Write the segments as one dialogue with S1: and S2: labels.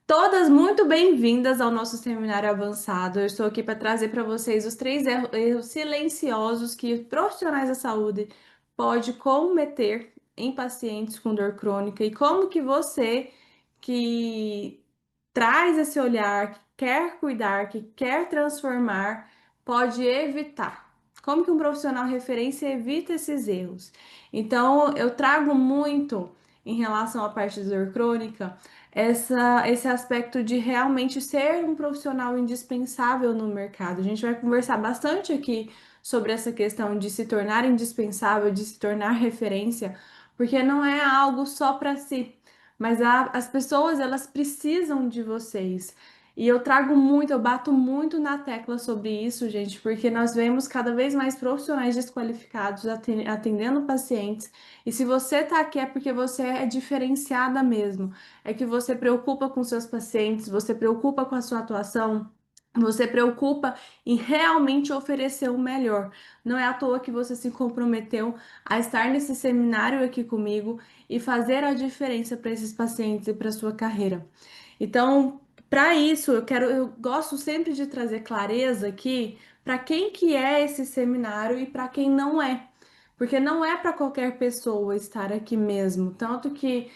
S1: Todas muito bem-vindas ao nosso seminário avançado. Eu estou aqui para trazer para vocês os três erros silenciosos que profissionais da saúde pode cometer em pacientes com dor crônica e como que você que traz esse olhar, que quer cuidar, que quer transformar, pode evitar. Como que um profissional referência evita esses erros? Então, eu trago muito em relação à parte de dor crônica esse aspecto de realmente ser um profissional indispensável no mercado. A gente vai conversar bastante aqui sobre essa questão de se tornar indispensável, de se tornar referência, porque não é algo só para si, mas as pessoas elas precisam de vocês. E eu trago muito, eu bato muito na tecla sobre isso, gente, porque nós vemos cada vez mais profissionais desqualificados atendendo pacientes. E se você está aqui é porque você é diferenciada mesmo, é que você preocupa com seus pacientes, você preocupa com a sua atuação, você preocupa em realmente oferecer o melhor. Não é à toa que você se comprometeu a estar nesse seminário aqui comigo e fazer a diferença para esses pacientes e para sua carreira. Então, para isso, eu gosto sempre de trazer clareza aqui para quem que é esse seminário e para quem não é. Porque não é para qualquer pessoa estar aqui mesmo. Tanto que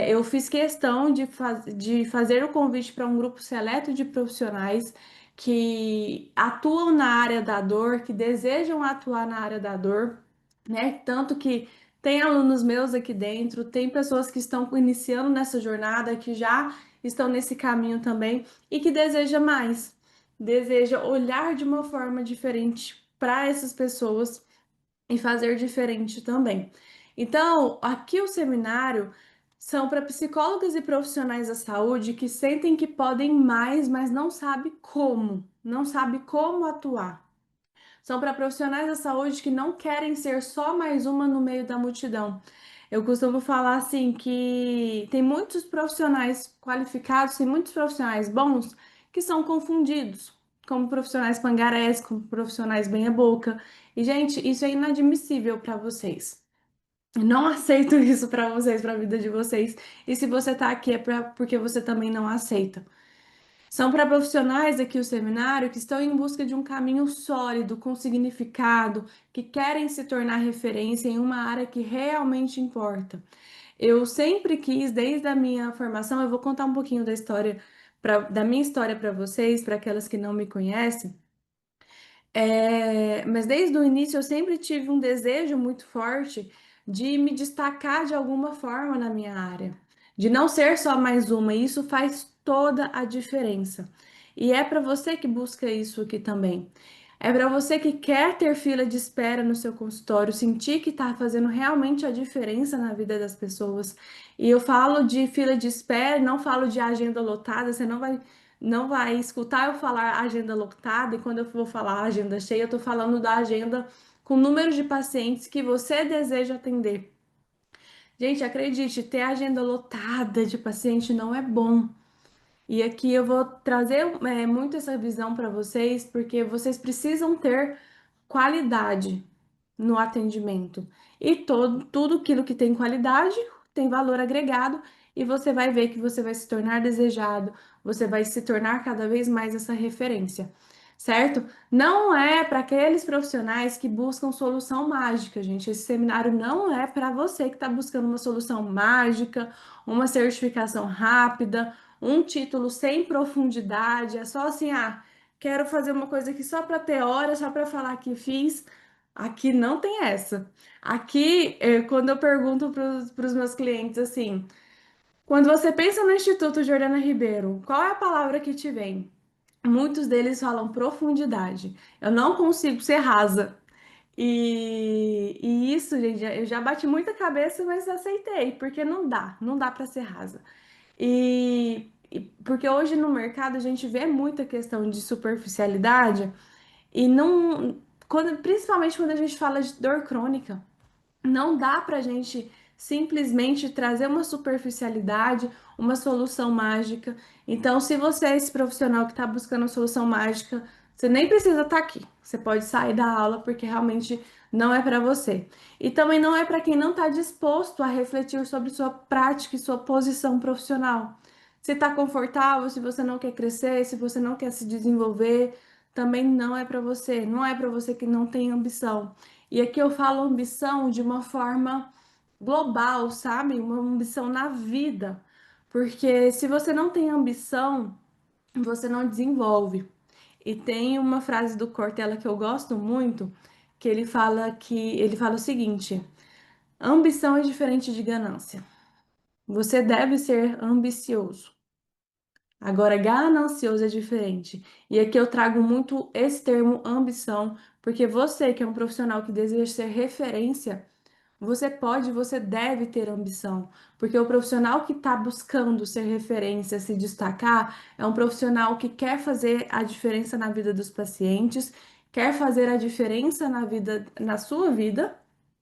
S1: eu fiz questão de fazer o convite para um grupo seleto de profissionais que atuam na área da dor, que desejam atuar na área da dor, né? Tanto que tem alunos meus aqui dentro, tem pessoas que estão iniciando nessa jornada, que já estão nesse caminho também e que deseja mais, deseja olhar de uma forma diferente para essas pessoas e fazer diferente também. Então, aqui o seminário são para psicólogas e profissionais da saúde que sentem que podem mais, mas não sabe como, não sabe como atuar. São para profissionais da saúde que não querem ser só mais uma no meio da multidão. Eu costumo falar assim que tem muitos profissionais qualificados, tem muitos profissionais bons que são confundidos, como profissionais pangarés, como profissionais bem-a-boca. E, gente, isso é inadmissível para vocês. Não aceito isso para vocês, para a vida de vocês. E se você tá aqui é porque você também não aceita. São para profissionais aqui o seminário que estão em busca de um caminho sólido, com significado, que querem se tornar referência em uma área que realmente importa. Eu sempre quis, desde a minha formação, eu vou contar um pouquinho da história, da minha história para vocês, para aquelas que não me conhecem. Mas desde o início eu sempre tive um desejo muito forte de me destacar de alguma forma na minha área, de não ser só mais uma, e isso faz toda a diferença. E é para você que busca isso aqui também. É para você que quer ter fila de espera no seu consultório, sentir que está fazendo realmente a diferença na vida das pessoas. E eu falo de fila de espera, não falo de agenda lotada, você não vai escutar eu falar agenda lotada, e quando eu vou falar agenda cheia, eu tô falando da agenda com número de pacientes que você deseja atender. Gente, acredite, ter agenda lotada de paciente não é bom. E aqui eu vou trazer muito essa visão para vocês, porque vocês precisam ter qualidade no atendimento. E tudo aquilo que tem qualidade tem valor agregado, e você vai ver que você vai se tornar desejado, você vai se tornar cada vez mais essa referência, certo? Não é para aqueles profissionais que buscam solução mágica, gente. Esse seminário não é para você que está buscando uma solução mágica, uma certificação rápida, um título sem profundidade. É só assim, quero fazer uma coisa aqui só para ter hora, só para falar que fiz. Aqui não tem essa. Aqui, quando eu pergunto para os meus clientes assim, quando você pensa no Instituto Jordana Ribeiro, qual é a palavra que te vem? Muitos deles falam profundidade. Eu não consigo ser rasa. E isso, gente, eu já bati muita cabeça, mas aceitei, porque não dá para ser rasa. Porque hoje no mercado a gente vê muita questão de superficialidade e não, principalmente quando a gente fala de dor crônica. Não dá para a gente simplesmente trazer uma superficialidade, uma solução mágica. Então, se você é esse profissional que está buscando uma solução mágica, você nem precisa estar aqui. Você pode sair da aula porque realmente não é para você. E também não é para quem não está disposto a refletir sobre sua prática e sua posição profissional. Se está confortável, se você não quer crescer, se você não quer se desenvolver, também não é para você. Não é para você que não tem ambição. E aqui eu falo ambição de uma forma global, sabe? Uma ambição na vida. Porque se você não tem ambição, você não desenvolve. E tem uma frase do Cortella que eu gosto muito, que ele fala o seguinte: ambição é diferente de ganância. Você deve ser ambicioso. Agora, ganancioso é diferente. E aqui eu trago muito esse termo ambição, porque você, que é um profissional que deseja ser referência, você pode, você deve ter ambição, porque o profissional que está buscando ser referência, se destacar, é um profissional que quer fazer a diferença na vida dos pacientes, quer fazer a diferença na vida, na sua vida,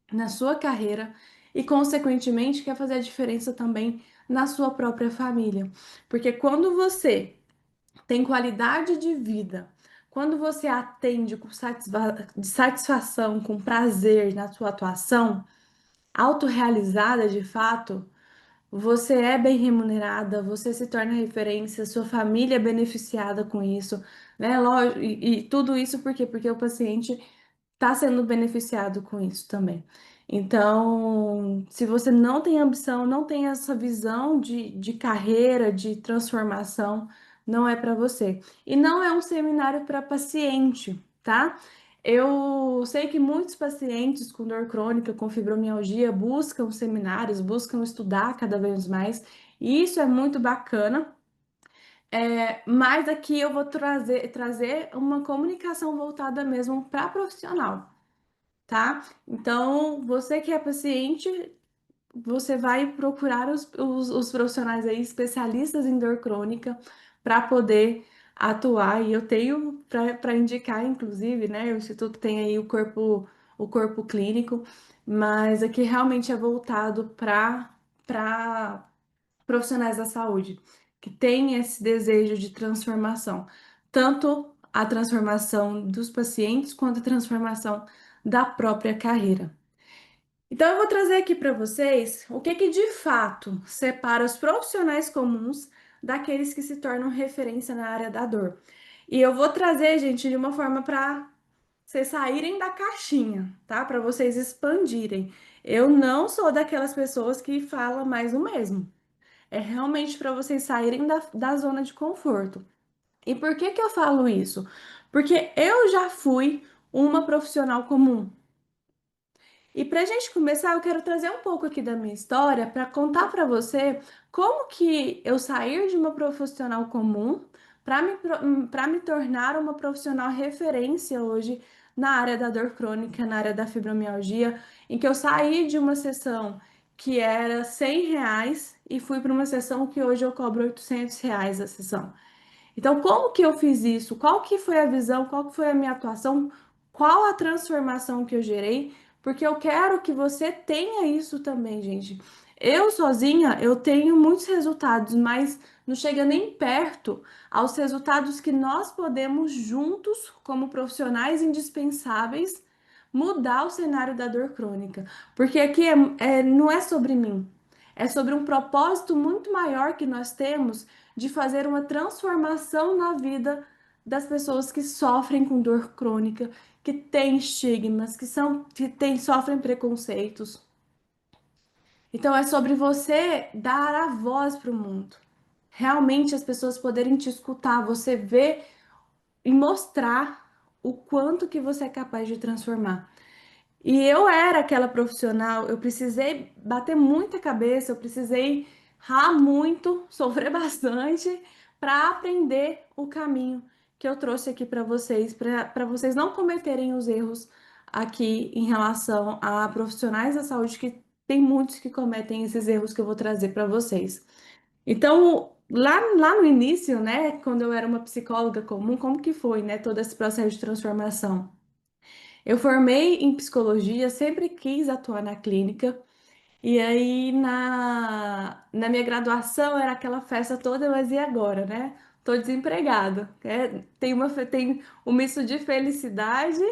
S1: na sua carreira e, consequentemente, quer fazer a diferença também na sua própria família. Porque quando você tem qualidade de vida, quando você atende com satisfação, com prazer na sua atuação, autorrealizada de fato, você é bem remunerada, você se torna referência, sua família é beneficiada com isso, né? Lógico, e tudo isso por quê? Porque o paciente está sendo beneficiado com isso também. Então, se você não tem ambição, não tem essa visão de carreira, de transformação, não é para você. E não é um seminário para paciente, tá? Eu sei que muitos pacientes com dor crônica, com fibromialgia, buscam seminários, buscam estudar cada vez mais, e isso é muito bacana. Mas aqui eu vou trazer uma comunicação voltada mesmo para profissional, tá? Então, você que é paciente, você vai procurar os profissionais aí, especialistas em dor crônica, para poder atuar. E eu tenho para indicar, inclusive, né? O Instituto tem aí o corpo clínico, mas aqui realmente é voltado para profissionais da saúde, que têm esse desejo de transformação, tanto a transformação dos pacientes quanto a transformação da própria carreira. Então, eu vou trazer aqui para vocês o que que de fato separa os profissionais comuns daqueles que se tornam referência na área da dor. E eu vou trazer, gente, de uma forma para vocês saírem da caixinha, tá? Para vocês expandirem. Eu não sou daquelas pessoas que falam mais o mesmo. É realmente para vocês saírem da zona de conforto. E por que que eu falo isso? Porque eu já fui uma profissional comum. E para a gente começar, eu quero trazer um pouco aqui da minha história para contar para você como que eu saí de uma profissional comum para me tornar uma profissional referência hoje na área da dor crônica, na área da fibromialgia, em que eu saí de uma sessão que era R$ 100 e fui para uma sessão que hoje eu cobro R$ 800 a sessão. Então, como que eu fiz isso? Qual que foi a visão? Qual que foi a minha atuação? Qual a transformação que eu gerei? Porque eu quero que você tenha isso também, gente. Eu sozinha, eu tenho muitos resultados, mas não chega nem perto aos resultados que nós podemos juntos, como profissionais indispensáveis, mudar o cenário da dor crônica. Porque aqui não é sobre mim, é sobre um propósito muito maior que nós temos de fazer uma transformação na vida das pessoas que sofrem com dor crônica, que têm estigmas, sofrem preconceitos. Então é sobre você dar a voz para o mundo. Realmente as pessoas poderem te escutar, você ver e mostrar o quanto que você é capaz de transformar. E eu era aquela profissional, eu precisei bater muita cabeça, eu precisei ralar muito, sofrer bastante para aprender o caminho que eu trouxe aqui para vocês não cometerem os erros aqui em relação a profissionais da saúde, que tem muitos que cometem esses erros que eu vou trazer para vocês. Então, lá no início, né, quando eu era uma psicóloga comum, como que foi, né, todo esse processo de transformação? Eu formei em psicologia, sempre quis atuar na clínica, e aí na minha graduação era aquela festa toda, mas e agora, né? Tô desempregada. Tem um misto de felicidade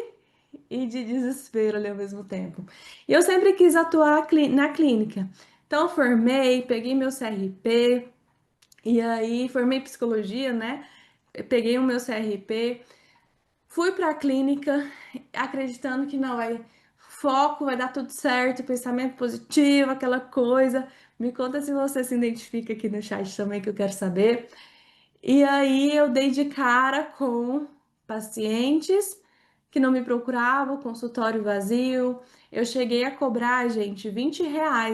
S1: e de desespero ali ao mesmo tempo. E eu sempre quis atuar na clínica. Então, eu formei, peguei meu CRP, E aí formei psicologia, né? Eu peguei o meu CRP, fui para a clínica acreditando que não vai foco, vai dar tudo certo, pensamento positivo, aquela coisa. Me conta se você se identifica aqui no chat também, que eu quero saber. E aí eu dei de cara com pacientes que não me procuravam, consultório vazio. Eu cheguei a cobrar, gente, R$ 20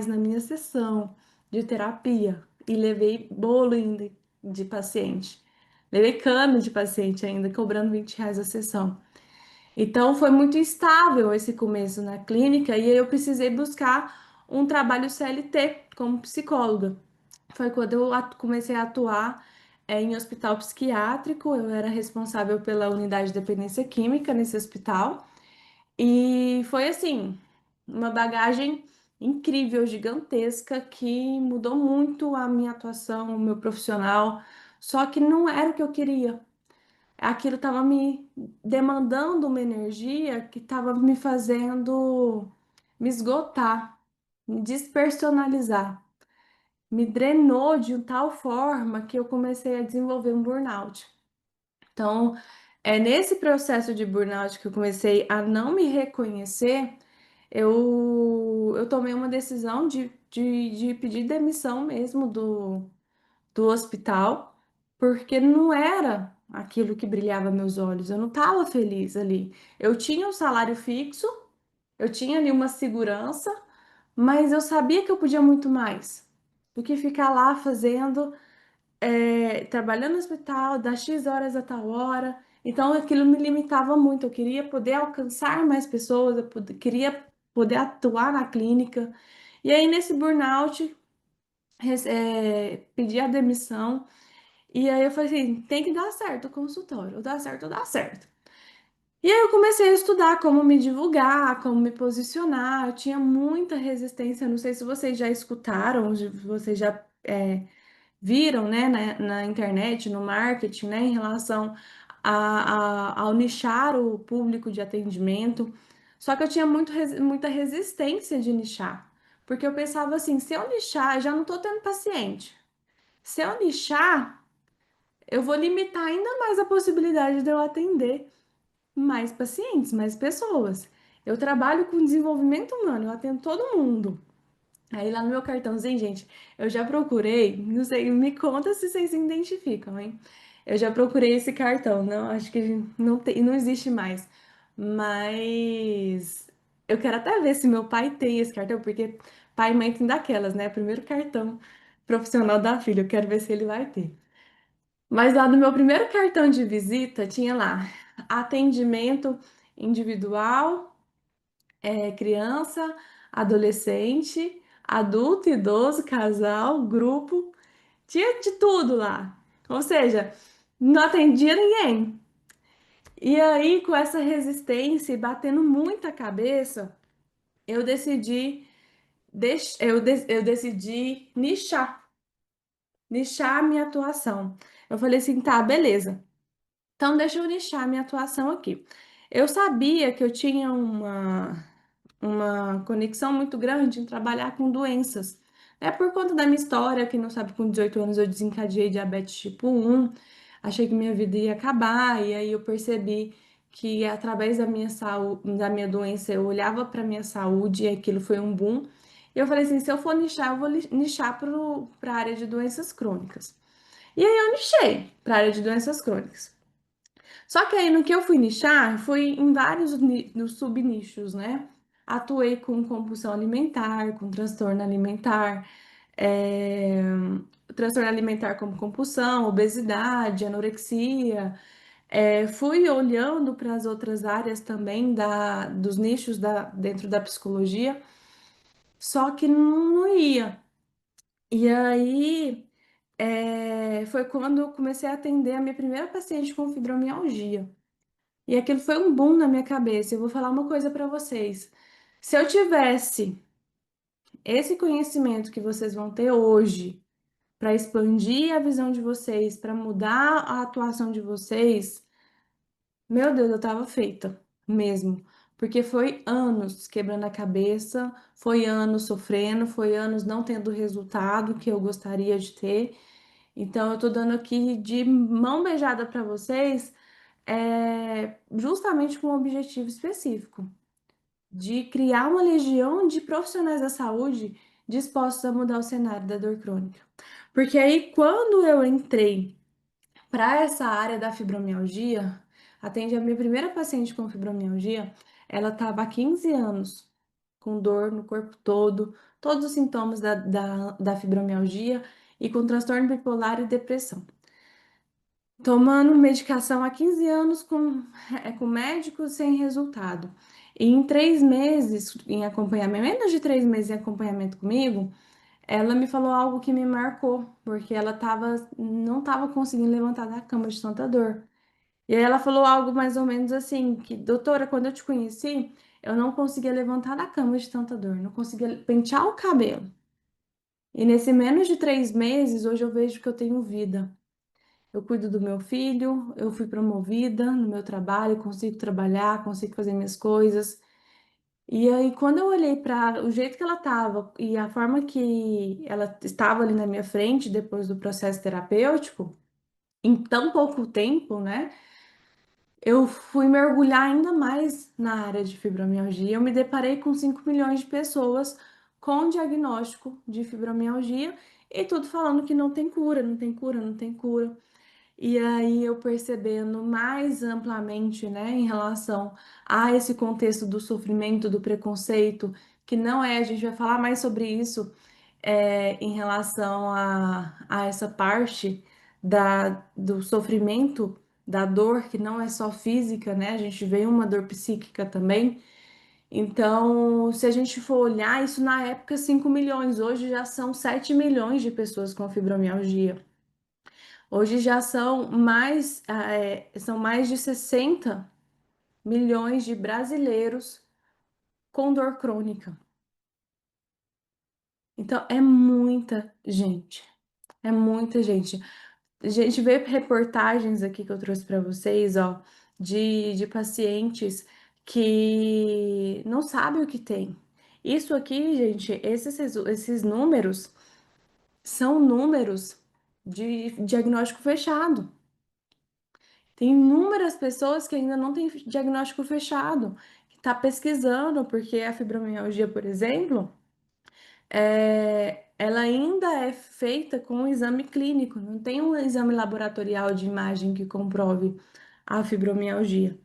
S1: na minha sessão de terapia e levei bolo ainda de paciente. Levei cano de paciente ainda, cobrando R$ 20 a sessão. Então foi muito instável esse começo na clínica e aí eu precisei buscar um trabalho CLT como psicóloga. Foi quando eu comecei a atuar em hospital psiquiátrico. Eu era responsável pela unidade de dependência química nesse hospital. E foi assim, uma bagagem incrível, gigantesca, que mudou muito a minha atuação, o meu profissional. Só que não era o que eu queria. Aquilo estava me demandando uma energia que estava me fazendo me esgotar, me despersonalizar, me drenou de tal forma que eu comecei a desenvolver um burnout. Então, é nesse processo de burnout que eu comecei a não me reconhecer, eu tomei uma decisão de pedir demissão mesmo do hospital, porque não era aquilo que brilhava meus olhos, eu não estava feliz ali. Eu tinha um salário fixo, eu tinha ali uma segurança, mas eu sabia que eu podia muito mais do que ficar lá fazendo, trabalhando no hospital, das X horas a tal hora. Então aquilo me limitava muito. Eu queria poder alcançar mais pessoas, queria poder atuar na clínica. E aí, nesse burnout, pedi a demissão. E aí eu falei assim, tem que dar certo o consultório, ou dá certo ou dá certo. E aí eu comecei a estudar como me divulgar, como me posicionar. Eu tinha muita resistência, não sei se vocês já escutaram, se vocês já viram, né, na internet, no marketing, né, em relação ao nichar o público de atendimento. Só que eu tinha muita resistência de nichar, porque eu pensava assim, se eu nichar, eu já não estou tendo paciente. Se eu nichar, eu vou limitar ainda mais a possibilidade de eu atender mais pacientes, mais pessoas. Eu trabalho com desenvolvimento humano, eu atendo todo mundo. Aí lá no meu cartãozinho, gente, eu já procurei, não sei, me conta se vocês se identificam, hein? Eu já procurei esse cartão, não, acho que não tem, não existe mais. Mas eu quero até ver se meu pai tem esse cartão, porque pai e mãe tem daquelas, né? Primeiro cartão profissional da filha, eu quero ver se ele vai ter. Mas lá no meu primeiro cartão de visita tinha lá atendimento individual, criança, adolescente, adulto, idoso, casal, grupo, tinha de tudo lá. Ou seja, não atendia ninguém. E aí, com essa resistência e batendo muita cabeça, eu decidi, eu decidi nichar a minha atuação. Eu falei assim, tá, beleza. Então, deixa eu nichar a minha atuação aqui. Eu sabia que eu tinha uma conexão muito grande em trabalhar com doenças. É por conta da minha história, quem não sabe, com 18 anos eu desencadeei diabetes tipo 1, achei que minha vida ia acabar, e aí eu percebi que através da minha saúde, da minha doença, eu olhava para minha saúde e aquilo foi um boom. E eu falei assim, se eu for nichar, eu vou nichar para a área de doenças crônicas. E aí eu nichei para a área de doenças crônicas. Só que aí no que eu fui nichar, fui em vários subnichos, né? Atuei com compulsão alimentar, com transtorno alimentar, é, transtorno alimentar como compulsão, obesidade, anorexia. Fui olhando para as outras áreas também dos nichos dentro da psicologia, só que não ia. E aí foi quando eu comecei a atender a minha primeira paciente com fibromialgia. E aquilo foi um boom na minha cabeça. Eu vou falar uma coisa para vocês. Se eu tivesse esse conhecimento que vocês vão ter hoje para expandir a visão de vocês, para mudar a atuação de vocês, meu Deus, eu tava feita mesmo. Porque foi anos quebrando a cabeça, foi anos sofrendo, foi anos não tendo o resultado que eu gostaria de ter. Então, eu tô dando aqui de mão beijada para vocês, justamente com um objetivo específico, de criar uma legião de profissionais da saúde dispostos a mudar o cenário da dor crônica. Porque aí, quando eu entrei para essa área da fibromialgia, atendi a minha primeira paciente com fibromialgia, ela estava há 15 anos com dor no corpo todo, todos os sintomas da fibromialgia e com transtorno bipolar e depressão. Tomando medicação há 15 anos com médicos sem resultado. E em 3 meses, em acompanhamento, menos de 3 meses em acompanhamento comigo, ela me falou algo que me marcou, porque não estava conseguindo levantar da cama de tanta dor. E aí ela falou algo mais ou menos assim, que, doutora, quando eu te conheci, eu não conseguia levantar da cama de tanta dor, não conseguia pentear o cabelo. E nesse menos de 3 meses, hoje eu vejo que eu tenho vida. Eu cuido do meu filho, eu fui promovida no meu trabalho, consigo trabalhar, consigo fazer minhas coisas. E aí, quando eu olhei para o jeito que ela estava e a forma que ela estava ali na minha frente depois do processo terapêutico, em tão pouco tempo, né? Eu fui mergulhar ainda mais na área de fibromialgia. Eu me deparei com 5 milhões de pessoas com diagnóstico de fibromialgia e tudo falando que não tem cura, não tem cura, não tem cura. E aí eu percebendo mais amplamente, né, em relação a esse contexto do sofrimento, do preconceito, que não é, a gente vai falar mais sobre isso, em relação a essa parte do sofrimento, da dor, que não é só física, né? A gente vê uma dor psíquica também. Então, se a gente for olhar, isso na época 5 milhões, hoje já são 7 milhões de pessoas com fibromialgia. Hoje já são mais de 60 milhões de brasileiros com dor crônica. Então, é muita gente. É muita gente. A gente vê reportagens aqui que eu trouxe para vocês, ó, de pacientes que não sabem o que tem. Isso aqui, gente, esses números são números de diagnóstico fechado. Tem inúmeras pessoas que ainda não têm diagnóstico fechado, que está pesquisando, porque a fibromialgia, por exemplo, ela ainda é feita com um exame clínico, não tem um exame laboratorial de imagem que comprove a fibromialgia.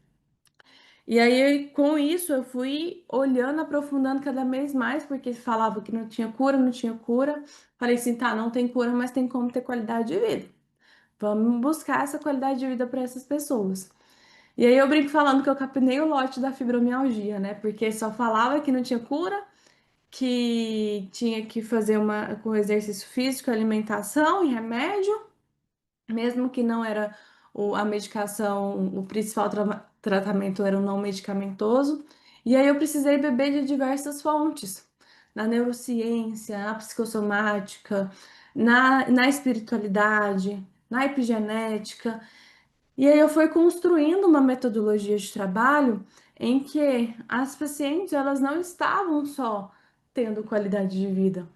S1: E aí, com isso, eu fui olhando, aprofundando cada vez mais, porque falava que não tinha cura, não tinha cura. Falei assim, tá, não tem cura, mas tem como ter qualidade de vida. Vamos buscar essa qualidade de vida para essas pessoas. E aí eu brinco falando que eu capinei o lote da fibromialgia, né? Porque só falava que não tinha cura, que tinha que fazer com exercício físico, alimentação e remédio, mesmo que não era a medicação, o principal tratamento era o não medicamentoso. E aí eu precisei beber de diversas fontes, na neurociência, na psicossomática, na espiritualidade, na epigenética. E aí eu fui construindo uma metodologia de trabalho em que as pacientes elas não estavam só tendo qualidade de vida,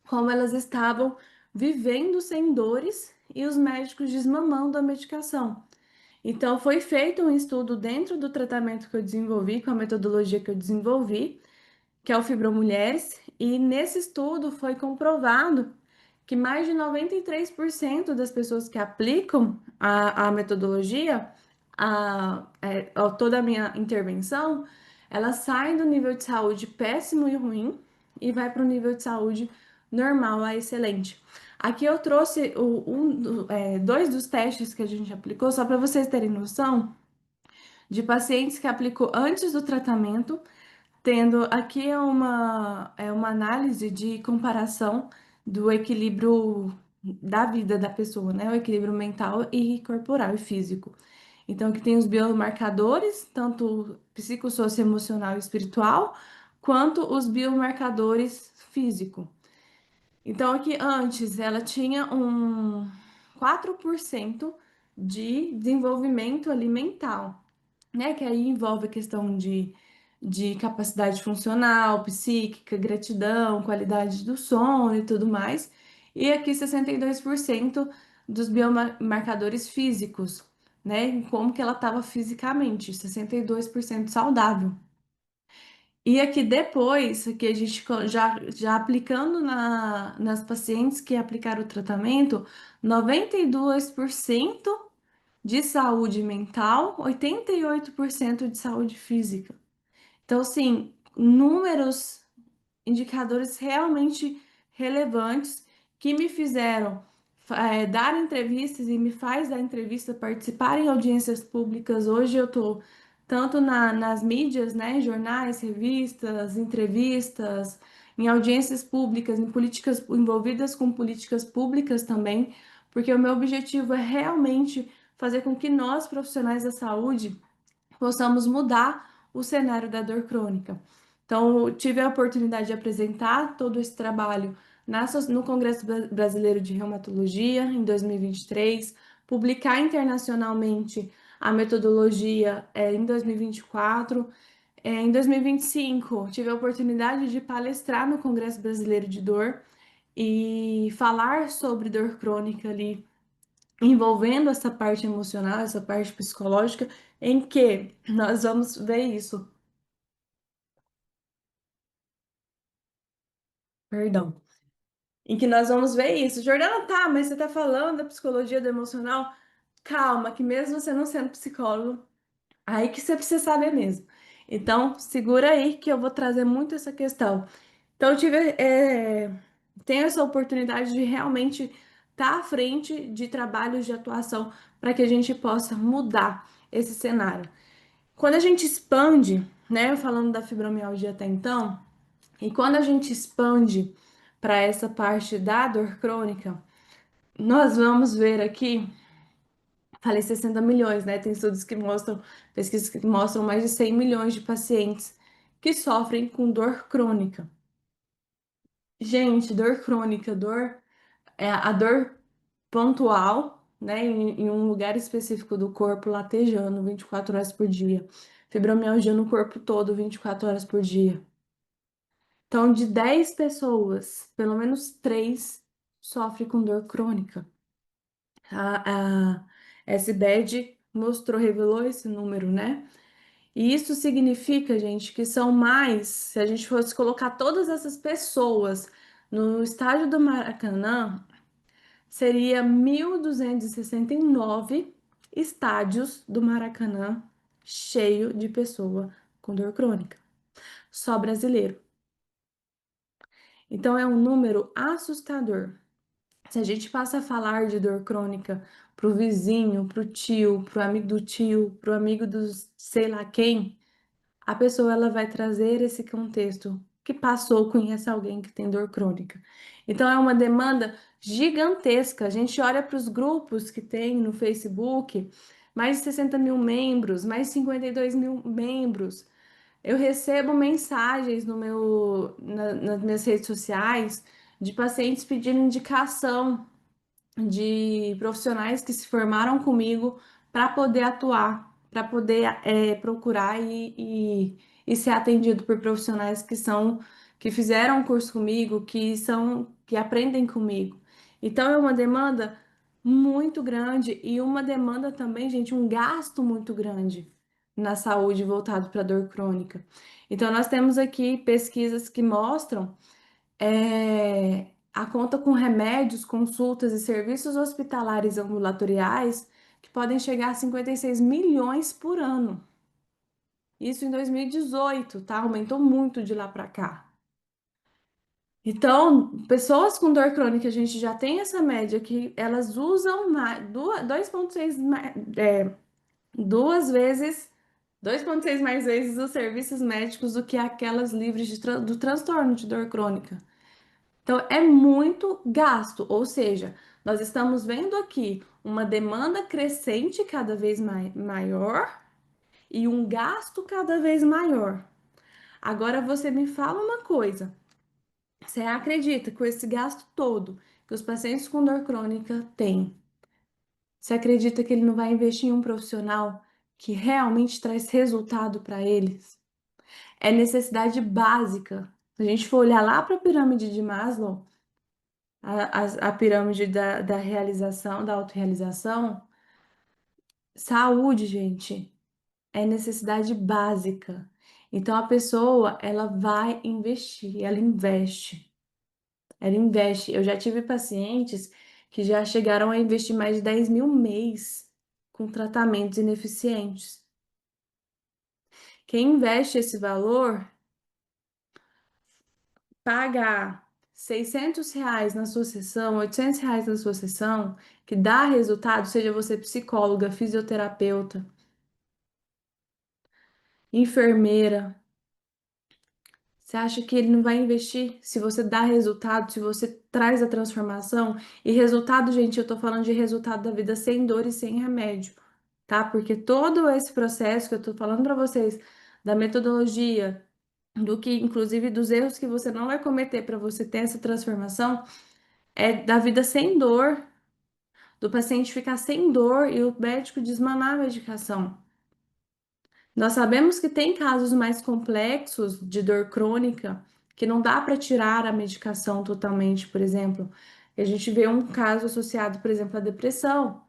S1: como elas estavam vivendo sem dores e os médicos desmamando a medicação. Então foi feito um estudo dentro do tratamento que eu desenvolvi, com a metodologia que eu desenvolvi, que é o Fibromulheres, e nesse estudo foi comprovado que mais de 93% das pessoas que aplicam a metodologia, toda a minha intervenção, elas saem do nível de saúde péssimo e ruim e vai para o nível de saúde normal a excelente. Aqui eu trouxe dois dos testes que a gente aplicou, só para vocês terem noção, de pacientes que aplicou antes do tratamento. Tendo aqui é uma análise de comparação do equilíbrio da vida da pessoa, né? O equilíbrio mental e corporal e físico. Então, aqui tem os biomarcadores, tanto psicossocioemocional e espiritual, quanto os biomarcadores físico. Então, aqui antes ela tinha um 4% de desenvolvimento alimentar, né? Que aí envolve a questão de capacidade funcional, psíquica, gratidão, qualidade do sono e tudo mais. E aqui 62% dos biomarcadores físicos, né? Em como que ela estava fisicamente, 62% saudável. E aqui depois, que a gente já aplicando nas pacientes que aplicaram o tratamento, 92% de saúde mental, 88% de saúde física. Então, assim, números, indicadores realmente relevantes que me fizeram dar entrevistas e me faz dar entrevista, participar em audiências públicas. Hoje eu estou tanto nas mídias, né, jornais, revistas, entrevistas, em audiências públicas, em políticas envolvidas com políticas públicas também, porque o meu objetivo é realmente fazer com que nós, profissionais da saúde, possamos mudar o cenário da dor crônica. Então, eu tive a oportunidade de apresentar todo esse trabalho no Congresso Brasileiro de Reumatologia em 2023, publicar internacionalmente a metodologia em 2024. Em 2025, tive a oportunidade de palestrar no Congresso Brasileiro de Dor e falar sobre dor crônica ali, envolvendo essa parte emocional, essa parte psicológica, em que nós vamos ver isso. Perdão. Em que nós vamos ver isso. Jordana, tá, mas você tá falando da psicologia do emocional? Calma, que mesmo você não sendo psicólogo, aí que você precisa saber mesmo. Então, segura aí que eu vou trazer muito essa questão. Então, tenho essa oportunidade de realmente estar à frente de trabalhos de atuação para que a gente possa mudar esse cenário. Quando a gente expande, né, falando da fibromialgia até então, e quando a gente expande para essa parte da dor crônica, nós vamos ver aqui, falei 60 milhões, né? Tem estudos que mostram, pesquisas que mostram mais de 100 milhões de pacientes que sofrem com dor crônica. Gente, dor crônica, dor é a dor pontual, né, em um lugar específico do corpo, latejando 24 horas por dia. Fibromialgia no corpo todo, 24 horas por dia. Então, de 10 pessoas, pelo menos 3 sofrem com dor crônica. A SBED mostrou, revelou esse número, né? E isso significa, gente, que são mais, se a gente fosse colocar todas essas pessoas no estádio do Maracanã, seria 1.269 estádios do Maracanã cheio de pessoa com dor crônica, só brasileiro. Então é um número assustador. Se a gente passa a falar de dor crônica pro vizinho, pro tio, pro amigo do tio, pro amigo do sei lá quem, a pessoa ela vai trazer esse contexto que passou, conhece alguém que tem dor crônica. Então é uma demanda gigantesca. A gente olha para os grupos que tem no Facebook, mais de 60 mil membros, mais de 52 mil membros. Eu recebo mensagens nas minhas redes sociais de pacientes pedindo indicação de profissionais que se formaram comigo para poder atuar, para poder procurar e ser atendido por profissionais que fizeram um curso comigo, que aprendem comigo. Então é uma demanda muito grande e uma demanda também, gente, um gasto muito grande na saúde voltado para dor crônica. Então nós temos aqui pesquisas que mostram a conta com remédios, consultas e serviços hospitalares ambulatoriais que podem chegar a 56 milhões por ano. Isso em 2018, tá? Aumentou muito de lá para cá. Então, pessoas com dor crônica, a gente já tem essa média que elas usam mais, 2,6 duas vezes, 2,6 mais vezes os serviços médicos do que aquelas livres do transtorno de dor crônica. Então, é muito gasto, ou seja, nós estamos vendo aqui uma demanda crescente cada vez maior e um gasto cada vez maior. Agora, você me fala uma coisa: você acredita que com esse gasto todo que os pacientes com dor crônica têm, você acredita que ele não vai investir em um profissional que realmente traz resultado para eles? É necessidade básica. Se a gente for olhar lá para a pirâmide de Maslow, a pirâmide da realização, da autorrealização, saúde, gente, é necessidade básica. Então a pessoa, ela vai investir, ela investe. Ela investe. Eu já tive pacientes que já chegaram a investir mais de 10 mil mês com tratamentos ineficientes. Quem investe esse valor, pagar R$ 600 na sua sessão, R$ 800 na sua sessão, que dá resultado, seja você psicóloga, fisioterapeuta, enfermeira. Você acha que ele não vai investir se você dá resultado, se você traz a transformação? E resultado, gente, eu tô falando de resultado da vida sem dor e sem remédio, tá? Porque todo esse processo que eu tô falando pra vocês, da metodologia, do que, inclusive, dos erros que você não vai cometer para você ter essa transformação, é da vida sem dor, do paciente ficar sem dor e o médico desmanar a medicação. Nós sabemos que tem casos mais complexos de dor crônica que não dá para tirar a medicação totalmente, por exemplo. E a gente vê um caso associado, por exemplo, à depressão.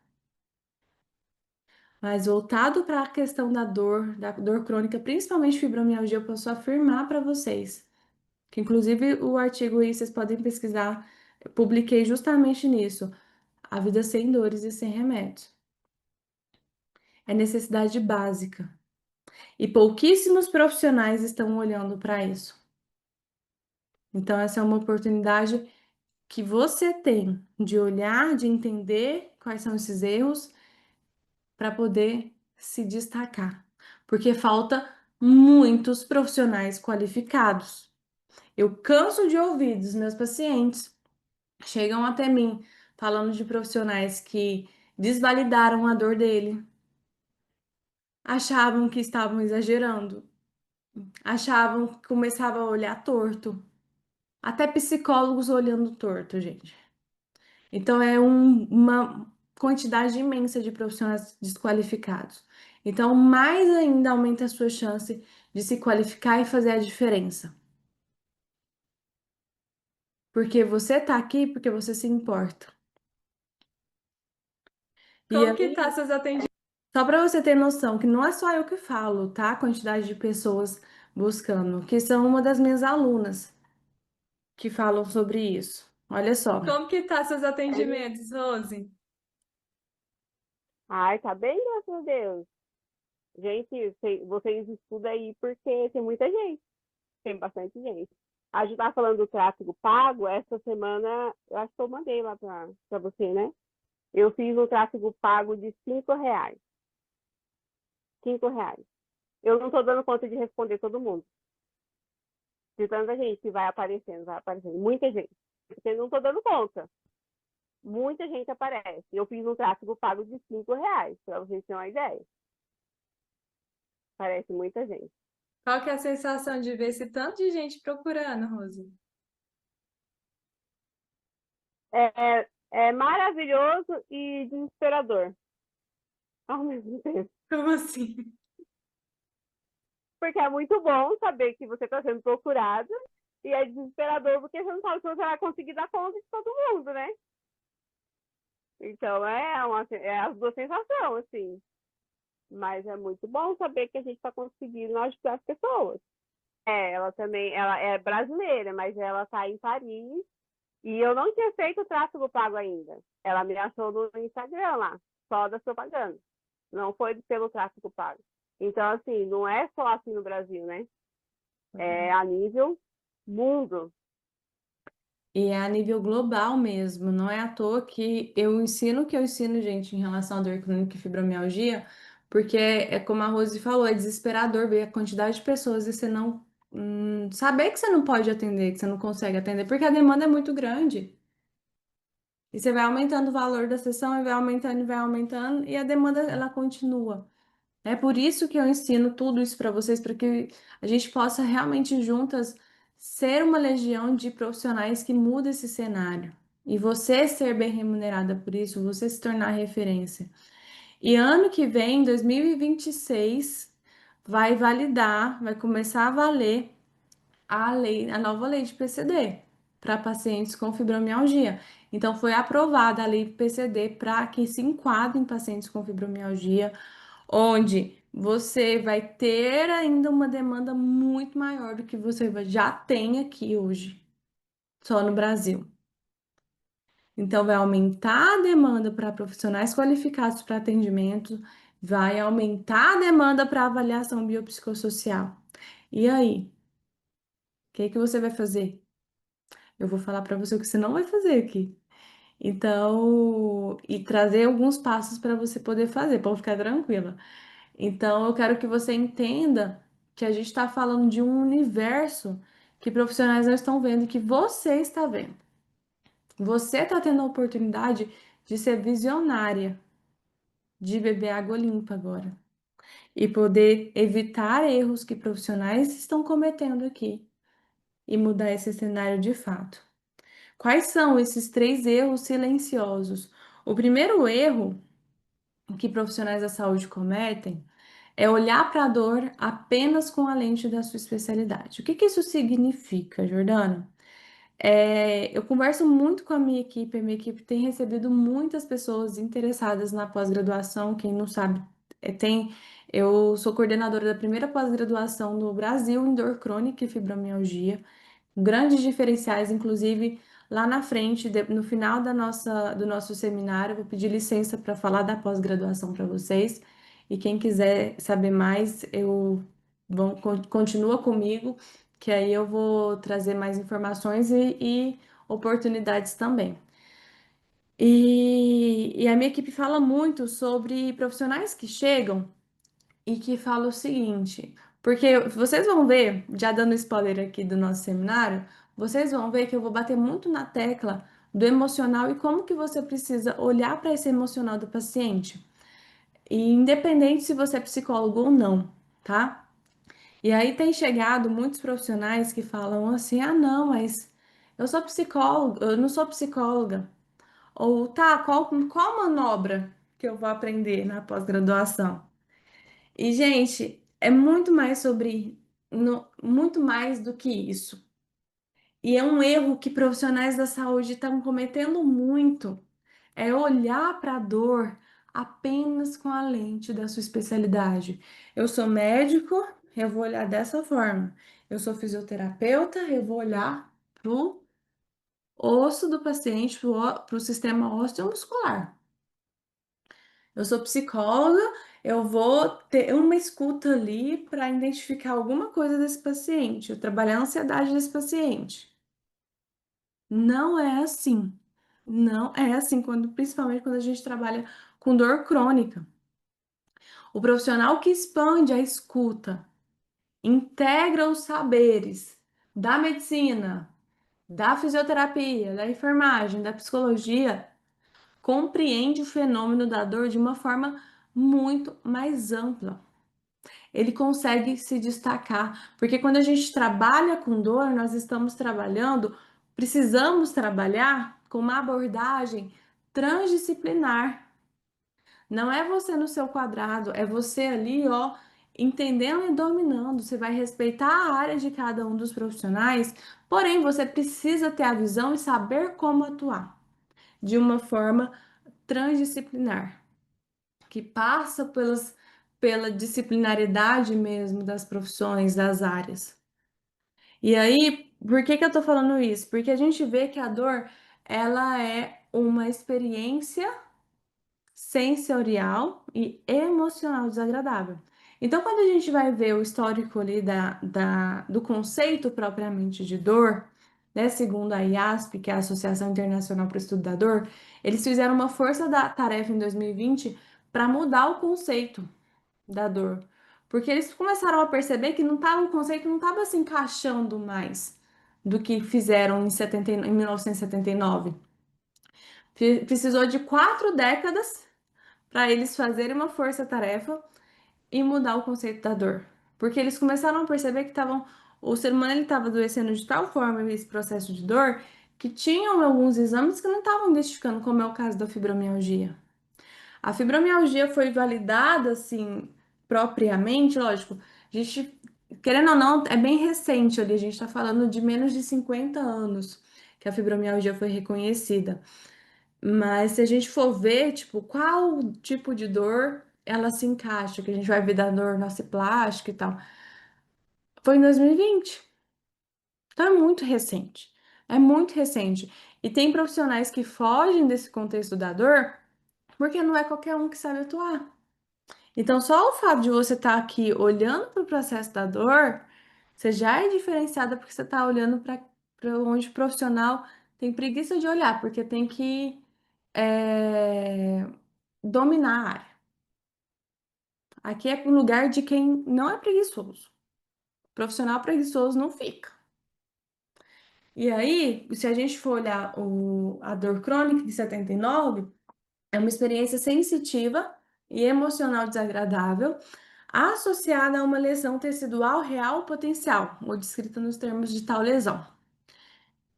S1: Mas voltado para a questão da dor crônica, principalmente fibromialgia, eu posso afirmar para vocês que, inclusive, o artigo aí vocês podem pesquisar, eu publiquei justamente nisso, a vida sem dores e sem remédios. É necessidade básica. E pouquíssimos profissionais estão olhando para isso. Então, essa é uma oportunidade que você tem de olhar, de entender quais são esses erros para poder se destacar. Porque falta muitos profissionais qualificados. Eu canso de ouvir dos meus pacientes, chegam até mim falando de profissionais que desvalidaram a dor dele, achavam que estavam exagerando, achavam que começava a olhar torto. Até psicólogos olhando torto, gente. Então é uma quantidade imensa de profissionais desqualificados. Então, mais ainda aumenta a sua chance de se qualificar e fazer a diferença. Porque você tá aqui porque você se importa. E
S2: Como que
S1: aí,
S2: tá seus atendimentos?
S1: só para você ter noção que não é só eu que falo, tá? A quantidade de pessoas buscando, que são uma das minhas alunas que falam sobre isso. Olha só.
S2: Como que tá seus atendimentos, Rose?
S3: Ai, tá bem, graças a Deus. Gente, vocês estudam aí porque tem muita gente, tem bastante gente. A gente tá falando do tráfego pago, essa semana, eu acho que eu mandei lá pra você, né? Eu fiz um tráfego pago de R$ 5. R$ 5. Eu não tô dando conta de responder todo mundo. De tanta gente que vai aparecendo, vai aparecendo. Muita gente. Porque eu não tô dando conta. Muita gente aparece. Eu fiz um tráfego pago de R$ 5, para vocês terem uma ideia. Parece muita gente.
S2: Qual que é a sensação de ver esse tanto de gente procurando, Rose?
S3: É maravilhoso e desesperador ao mesmo tempo.
S2: Como assim?
S3: Porque é muito bom saber que você está sendo procurado e é desesperador porque você não sabe se você vai conseguir dar conta de todo mundo, né? Então é as duas sensações, assim. Mas é muito bom saber que a gente está conseguindo ajudar as pessoas. Ela também, ela é brasileira, mas ela está em Paris e eu não tinha feito o tráfego pago ainda. Ela me achou no Instagram lá, só das propagandas. Não foi pelo tráfego pago. Então, assim, não é só assim no Brasil, né? É a nível mundo.
S1: E é a nível global mesmo, não é à toa que eu ensino o que eu ensino, gente, em relação à dor crônica e fibromialgia, porque é como a Rose falou, é desesperador ver a quantidade de pessoas e você não saber que você não pode atender, que você não consegue atender, porque a demanda é muito grande. E você vai aumentando o valor da sessão e vai aumentando, e a demanda ela continua. É por isso que eu ensino tudo isso para vocês, para que a gente possa realmente juntas ser uma legião de profissionais que muda esse cenário. E você ser bem remunerada por isso, você se tornar referência. E ano que vem, 2026, vai validar, vai começar a valer a lei, a nova lei de PCD. para pacientes com fibromialgia. Então, foi aprovada a lei PCD para que se enquadre em pacientes com fibromialgia, onde você vai ter ainda uma demanda muito maior do que você já tem aqui hoje, só no Brasil. Então, vai aumentar a demanda para profissionais qualificados para atendimento, vai aumentar a demanda para avaliação biopsicossocial. E aí, o que que você vai fazer? Eu vou falar para você o que você não vai fazer aqui. Então, e trazer alguns passos para você poder fazer, para ficar tranquila. Então, eu quero que você entenda que a gente está falando de um universo que profissionais não estão vendo, que você está vendo. Você está tendo a oportunidade de ser visionária, de beber água limpa agora e poder evitar erros que profissionais estão cometendo aqui e mudar esse cenário de fato. Quais são esses três erros silenciosos? O primeiro erro que profissionais da saúde cometem é olhar para a dor apenas com a lente da sua especialidade. O que que isso significa, Jordana? Eu converso muito com a minha equipe tem recebido muitas pessoas interessadas na pós-graduação. Quem não sabe, eu sou coordenadora da primeira pós-graduação no Brasil em dor crônica e fibromialgia. Grandes diferenciais, inclusive lá na frente, no final do nosso seminário, eu vou pedir licença para falar da pós-graduação para vocês. E quem quiser saber mais, continua comigo, que aí eu vou trazer mais informações e oportunidades também. E a minha equipe fala muito sobre profissionais que chegam e que falam o seguinte, porque vocês vão ver, já dando spoiler aqui do nosso seminário, vocês vão ver que eu vou bater muito na tecla do emocional e como que você precisa olhar para esse emocional do paciente, e independente se você é psicólogo ou não, tá? E aí tem chegado muitos profissionais que falam assim: ah, não, mas eu sou psicólogo, eu não sou psicóloga. Ou tá, qual manobra que eu vou aprender na pós-graduação? E, gente, é muito mais muito mais do que isso. E é um erro que profissionais da saúde estão cometendo muito, é olhar para a dor apenas com a lente da sua especialidade. Eu sou médico, eu vou olhar dessa forma. Eu sou fisioterapeuta, eu vou olhar pro osso do paciente, pro sistema osteomuscular. Eu sou psicóloga, eu vou ter uma escuta ali para identificar alguma coisa desse paciente, eu trabalhar a ansiedade desse paciente. Não é assim. Não é assim, principalmente quando a gente trabalha com dor crônica. O profissional que expande a escuta, integra os saberes da medicina, da fisioterapia, da enfermagem, da psicologia, compreende o fenômeno da dor de uma forma muito mais ampla. Ele consegue se destacar, porque quando a gente trabalha com dor, nós estamos precisamos trabalhar com uma abordagem transdisciplinar. Não é você no seu quadrado, é você ali, ó, entendendo e dominando. Você vai respeitar a área de cada um dos profissionais, porém você precisa ter a visão e saber como atuar de uma forma transdisciplinar, que passa pela disciplinaridade mesmo das profissões, das áreas. E aí, por que que eu tô falando isso? Porque a gente vê que a dor, ela é uma experiência sensorial e emocional desagradável. Então, quando a gente vai ver o histórico ali do conceito propriamente de dor, né, segundo a IASP, que é a Associação Internacional para o Estudo da Dor, eles fizeram uma força-tarefa em 2020 para mudar o conceito da dor, porque eles começaram a perceber que o conceito não estava se encaixando mais do que fizeram em 1979. Precisou de 4 décadas para eles fazerem uma força-tarefa e mudar o conceito da dor. Porque eles começaram a perceber que o ser humano estava adoecendo de tal forma nesse processo de dor que tinham alguns exames que não estavam identificando, como é o caso da fibromialgia. A fibromialgia foi validada, assim, propriamente, lógico, a gente, querendo ou não, é bem recente ali, a gente está falando de menos de 50 anos. que a fibromialgia foi reconhecida. Mas se a gente for ver, tipo, qual tipo de dor ela se encaixa, que a gente vai ver da dor nociplástica e tal, foi em 2020. Então é muito recente. É muito recente. E tem profissionais que fogem desse contexto da dor porque não é qualquer um que sabe atuar. Então, só o fato de você estar aqui olhando para o processo da dor, você já é diferenciada porque você está olhando para onde o profissional tem preguiça de olhar, porque tem que dominar a área. Aqui é o lugar de quem não é preguiçoso. Profissional preguiçoso não fica. E aí, se a gente for olhar a dor crônica de 79, é uma experiência sensitiva e emocional desagradável, associada a uma lesão tecidual real ou potencial, ou descrita nos termos de tal lesão.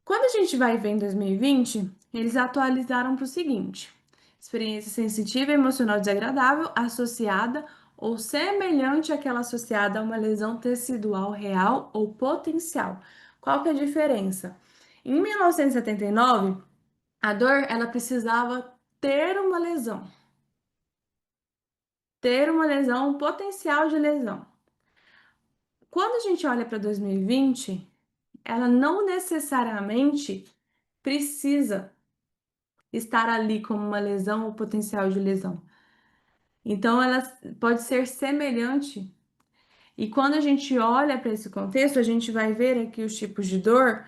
S1: Quando a gente vai ver em 2020, eles atualizaram para o seguinte: experiência sensitiva e emocional desagradável associada ou semelhante àquela associada a uma lesão tecidual real ou potencial. Qual que é a diferença? Em 1979, a dor ela precisava ter uma lesão, um potencial de lesão. Quando a gente olha para 2020, ela não necessariamente precisa estar ali como uma lesão ou potencial de lesão. Então, ela pode ser semelhante. E quando a gente olha para esse contexto, a gente vai ver aqui os tipos de dor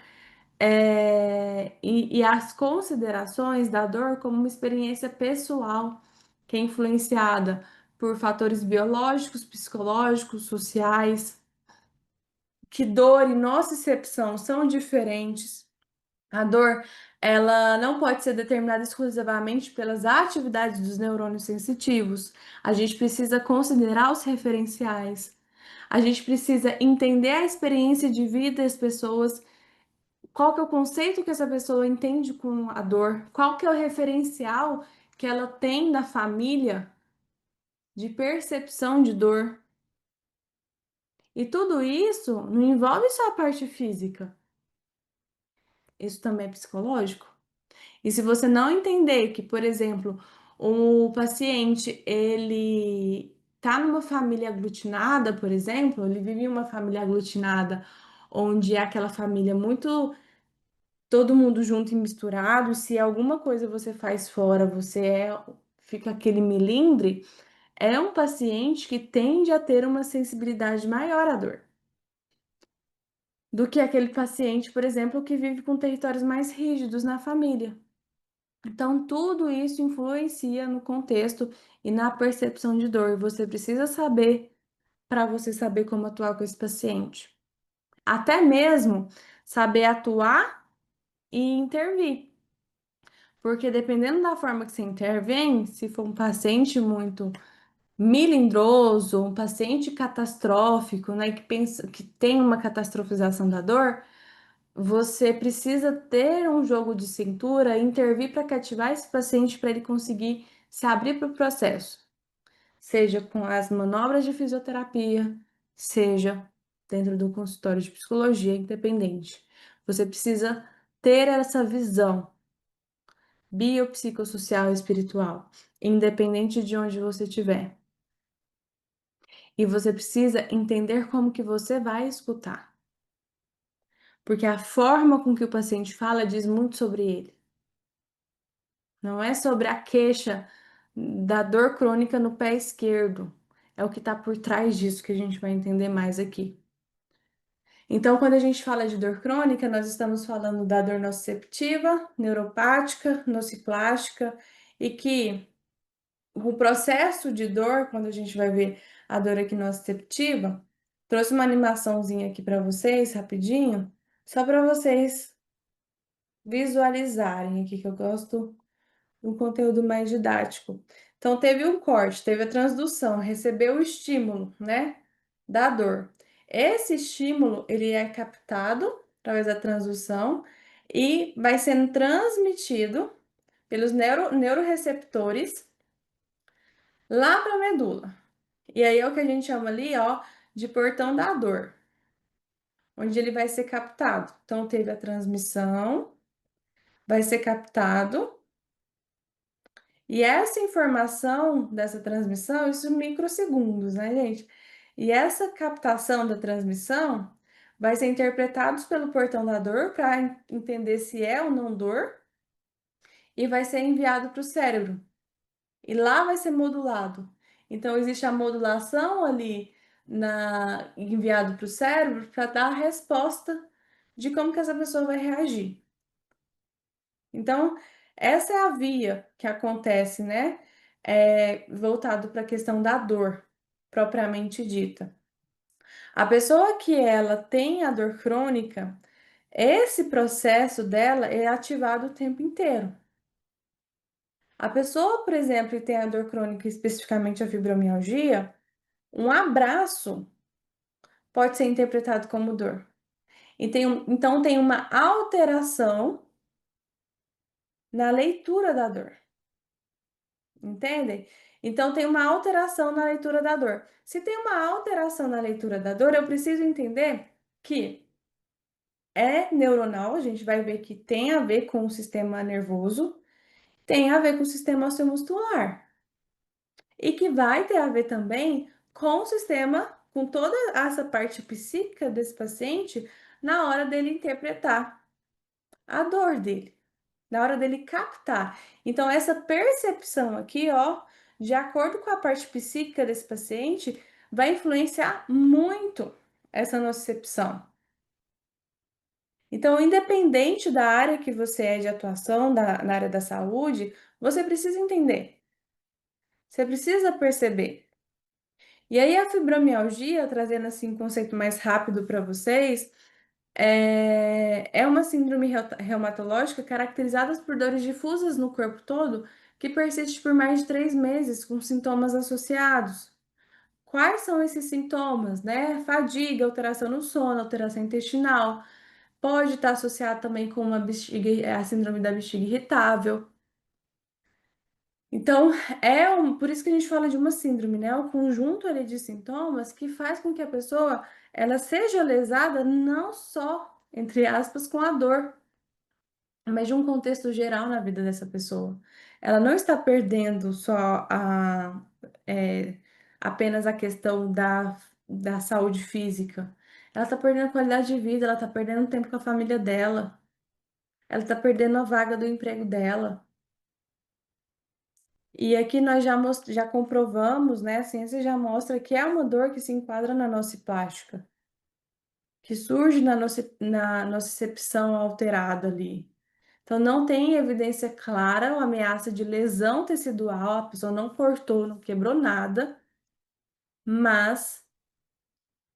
S1: e as considerações da dor como uma experiência pessoal que é influenciada por fatores biológicos, psicológicos, sociais, que dor e nocicepção são diferentes. A dor, ela não pode ser determinada exclusivamente pelas atividades dos neurônios sensitivos. A gente precisa considerar os referenciais. A gente precisa entender a experiência de vida das pessoas, qual que é o conceito que essa pessoa entende com a dor, qual que é o referencial que ela tem da família de percepção de dor. E tudo isso não envolve só a parte física. Isso também é psicológico. E se você não entender que, por exemplo, o paciente ele tá numa família aglutinada, por exemplo, ele vive em uma família aglutinada, onde é aquela família muito todo mundo junto e misturado, se alguma coisa você faz fora, fica aquele melindre, é um paciente que tende a ter uma sensibilidade maior à dor do que aquele paciente, por exemplo, que vive com territórios mais rígidos na família. Então, tudo isso influencia no contexto e na percepção de dor. Você precisa saber para você saber como atuar com esse paciente. Até mesmo saber atuar e intervir. Porque dependendo da forma que você intervém, se for um paciente muito melindroso, um paciente catastrófico, né, que pensa que tem uma catastrofização da dor, você precisa ter um jogo de cintura, intervir para cativar esse paciente para ele conseguir se abrir para o processo, seja com as manobras de fisioterapia, seja dentro do consultório de psicologia independente. Você precisa ter essa visão biopsicossocial e espiritual, independente de onde você estiver. E você precisa entender como que você vai escutar. Porque a forma com que o paciente fala diz muito sobre ele. Não é sobre a queixa da dor crônica no pé esquerdo. É o que está por trás disso que a gente vai entender mais aqui. Então, quando a gente fala de dor crônica, nós estamos falando da dor nociceptiva, neuropática, nociplástica, e que o processo de dor, quando a gente vai ver a dor aqui nociceptiva, trouxe uma animaçãozinha aqui para vocês, rapidinho, só para vocês visualizarem aqui, que eu gosto um conteúdo mais didático. Então, teve um corte, teve a transdução, recebeu o estímulo, né, da dor. Esse estímulo, ele é captado através da transdução e vai sendo transmitido pelos neuroreceptores lá para a medula. E aí é o que a gente chama ali, ó, de portão da dor, onde ele vai ser captado. Então, teve a transmissão, vai ser captado, e essa informação dessa transmissão, isso em microsegundos, né, gente? E essa captação da transmissão vai ser interpretados pelo portão da dor para entender se é ou não dor e vai ser enviado para o cérebro. E lá vai ser modulado. Então existe a modulação ali enviado para o cérebro para dar a resposta de como que essa pessoa vai reagir. Então, essa é a via que acontece, né? Voltado para a questão da dor, propriamente dita. A pessoa que ela tem a dor crônica, esse processo dela é ativado o tempo inteiro. A pessoa, por exemplo, que tem a dor crônica, especificamente a fibromialgia, um abraço pode ser interpretado como dor. Então, tem uma alteração na leitura da dor. Entendem? Então, tem uma alteração na leitura da dor. Se tem uma alteração na leitura da dor, eu preciso entender que é neuronal, a gente vai ver que tem a ver com o sistema nervoso, tem a ver com o sistema osteomuscular. E que vai ter a ver também com o sistema, com toda essa parte psíquica desse paciente na hora dele interpretar a dor dele, na hora dele captar. Então, essa percepção aqui, ó, de acordo com a parte psíquica desse paciente, vai influenciar muito essa nocicepção. Então, independente da área que você é de atuação, na área da saúde, você precisa entender, você precisa perceber. E aí, a fibromialgia, trazendo assim um conceito mais rápido para vocês, é uma síndrome reumatológica caracterizada por dores difusas no corpo todo que persiste por mais de 3 meses, com sintomas associados. Quais são esses sintomas, né? Fadiga, alteração no sono, alteração intestinal. Pode estar associado também com a síndrome da bexiga irritável. Então, por isso que a gente fala de uma síndrome, né? O conjunto ali de sintomas que faz com que a pessoa ela seja lesada não só, entre aspas, com a dor, mas de um contexto geral na vida dessa pessoa. Ela não está perdendo só apenas a questão da saúde física. Ela está perdendo a qualidade de vida, ela está perdendo tempo com a família dela, ela está perdendo a vaga do emprego dela. E aqui nós já comprovamos, né? A ciência já mostra que é uma dor que se enquadra na nociplástica, que surge na nocicepção alterada ali. Então, não tem evidência clara ou ameaça de lesão tecidual, a pessoa não cortou, não quebrou nada, mas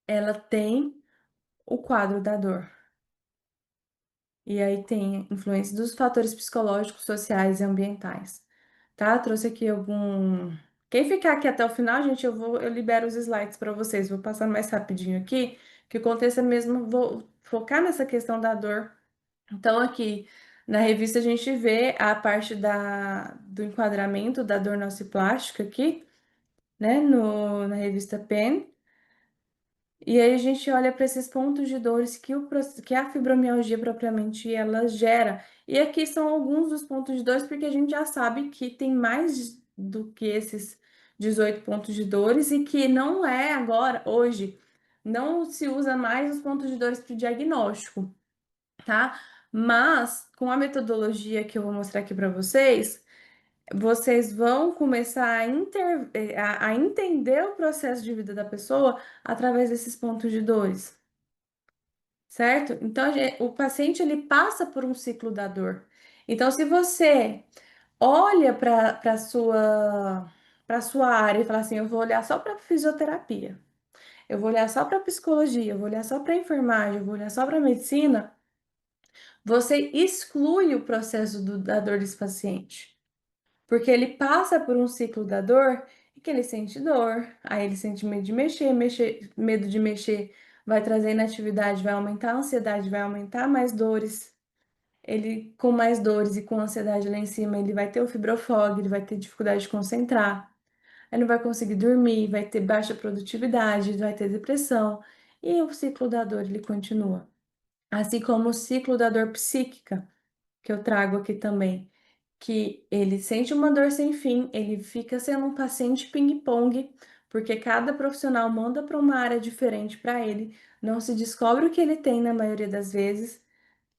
S1: ela tem o quadro da dor. E aí tem influência dos fatores psicológicos, sociais e ambientais. Tá? Trouxe aqui algum. Quem ficar aqui até o final, gente, eu libero os slides para vocês. Vou passar mais rapidinho aqui, que o contexto é mesmo, vou focar nessa questão da dor. Então, aqui na revista a gente vê a parte do enquadramento da dor nociplástica aqui, né, na revista PEN. E aí a gente olha para esses pontos de dores que a fibromialgia propriamente ela gera. E aqui são alguns dos pontos de dores, porque a gente já sabe que tem mais do que esses 18 pontos de dores e que não é agora, hoje, não se usa mais os pontos de dores para o diagnóstico, tá? Mas com a metodologia que eu vou mostrar aqui para vocês vão começar a entender o processo de vida da pessoa através desses pontos de dores, certo? Então, o paciente ele passa por um ciclo da dor. Então, se você olha para sua área e fala assim, eu vou olhar só para fisioterapia, eu vou olhar só para psicologia, eu vou olhar só para enfermagem, eu vou olhar só para medicina, você exclui o processo da dor desse paciente. Porque ele passa por um ciclo da dor e que ele sente dor, aí ele sente medo de medo de mexer vai trazer inatividade, vai aumentar a ansiedade, vai aumentar mais dores. Ele, com mais dores e com ansiedade lá em cima, ele vai ter o fibrofog, ele vai ter dificuldade de concentrar, ele não vai conseguir dormir, vai ter baixa produtividade, vai ter depressão, e o ciclo da dor ele continua. Assim como o ciclo da dor psíquica. que eu trago aqui também, que ele sente uma dor sem fim, ele fica sendo um paciente ping-pong, porque cada profissional manda para uma área diferente para ele, não se descobre o que ele tem na maioria das vezes,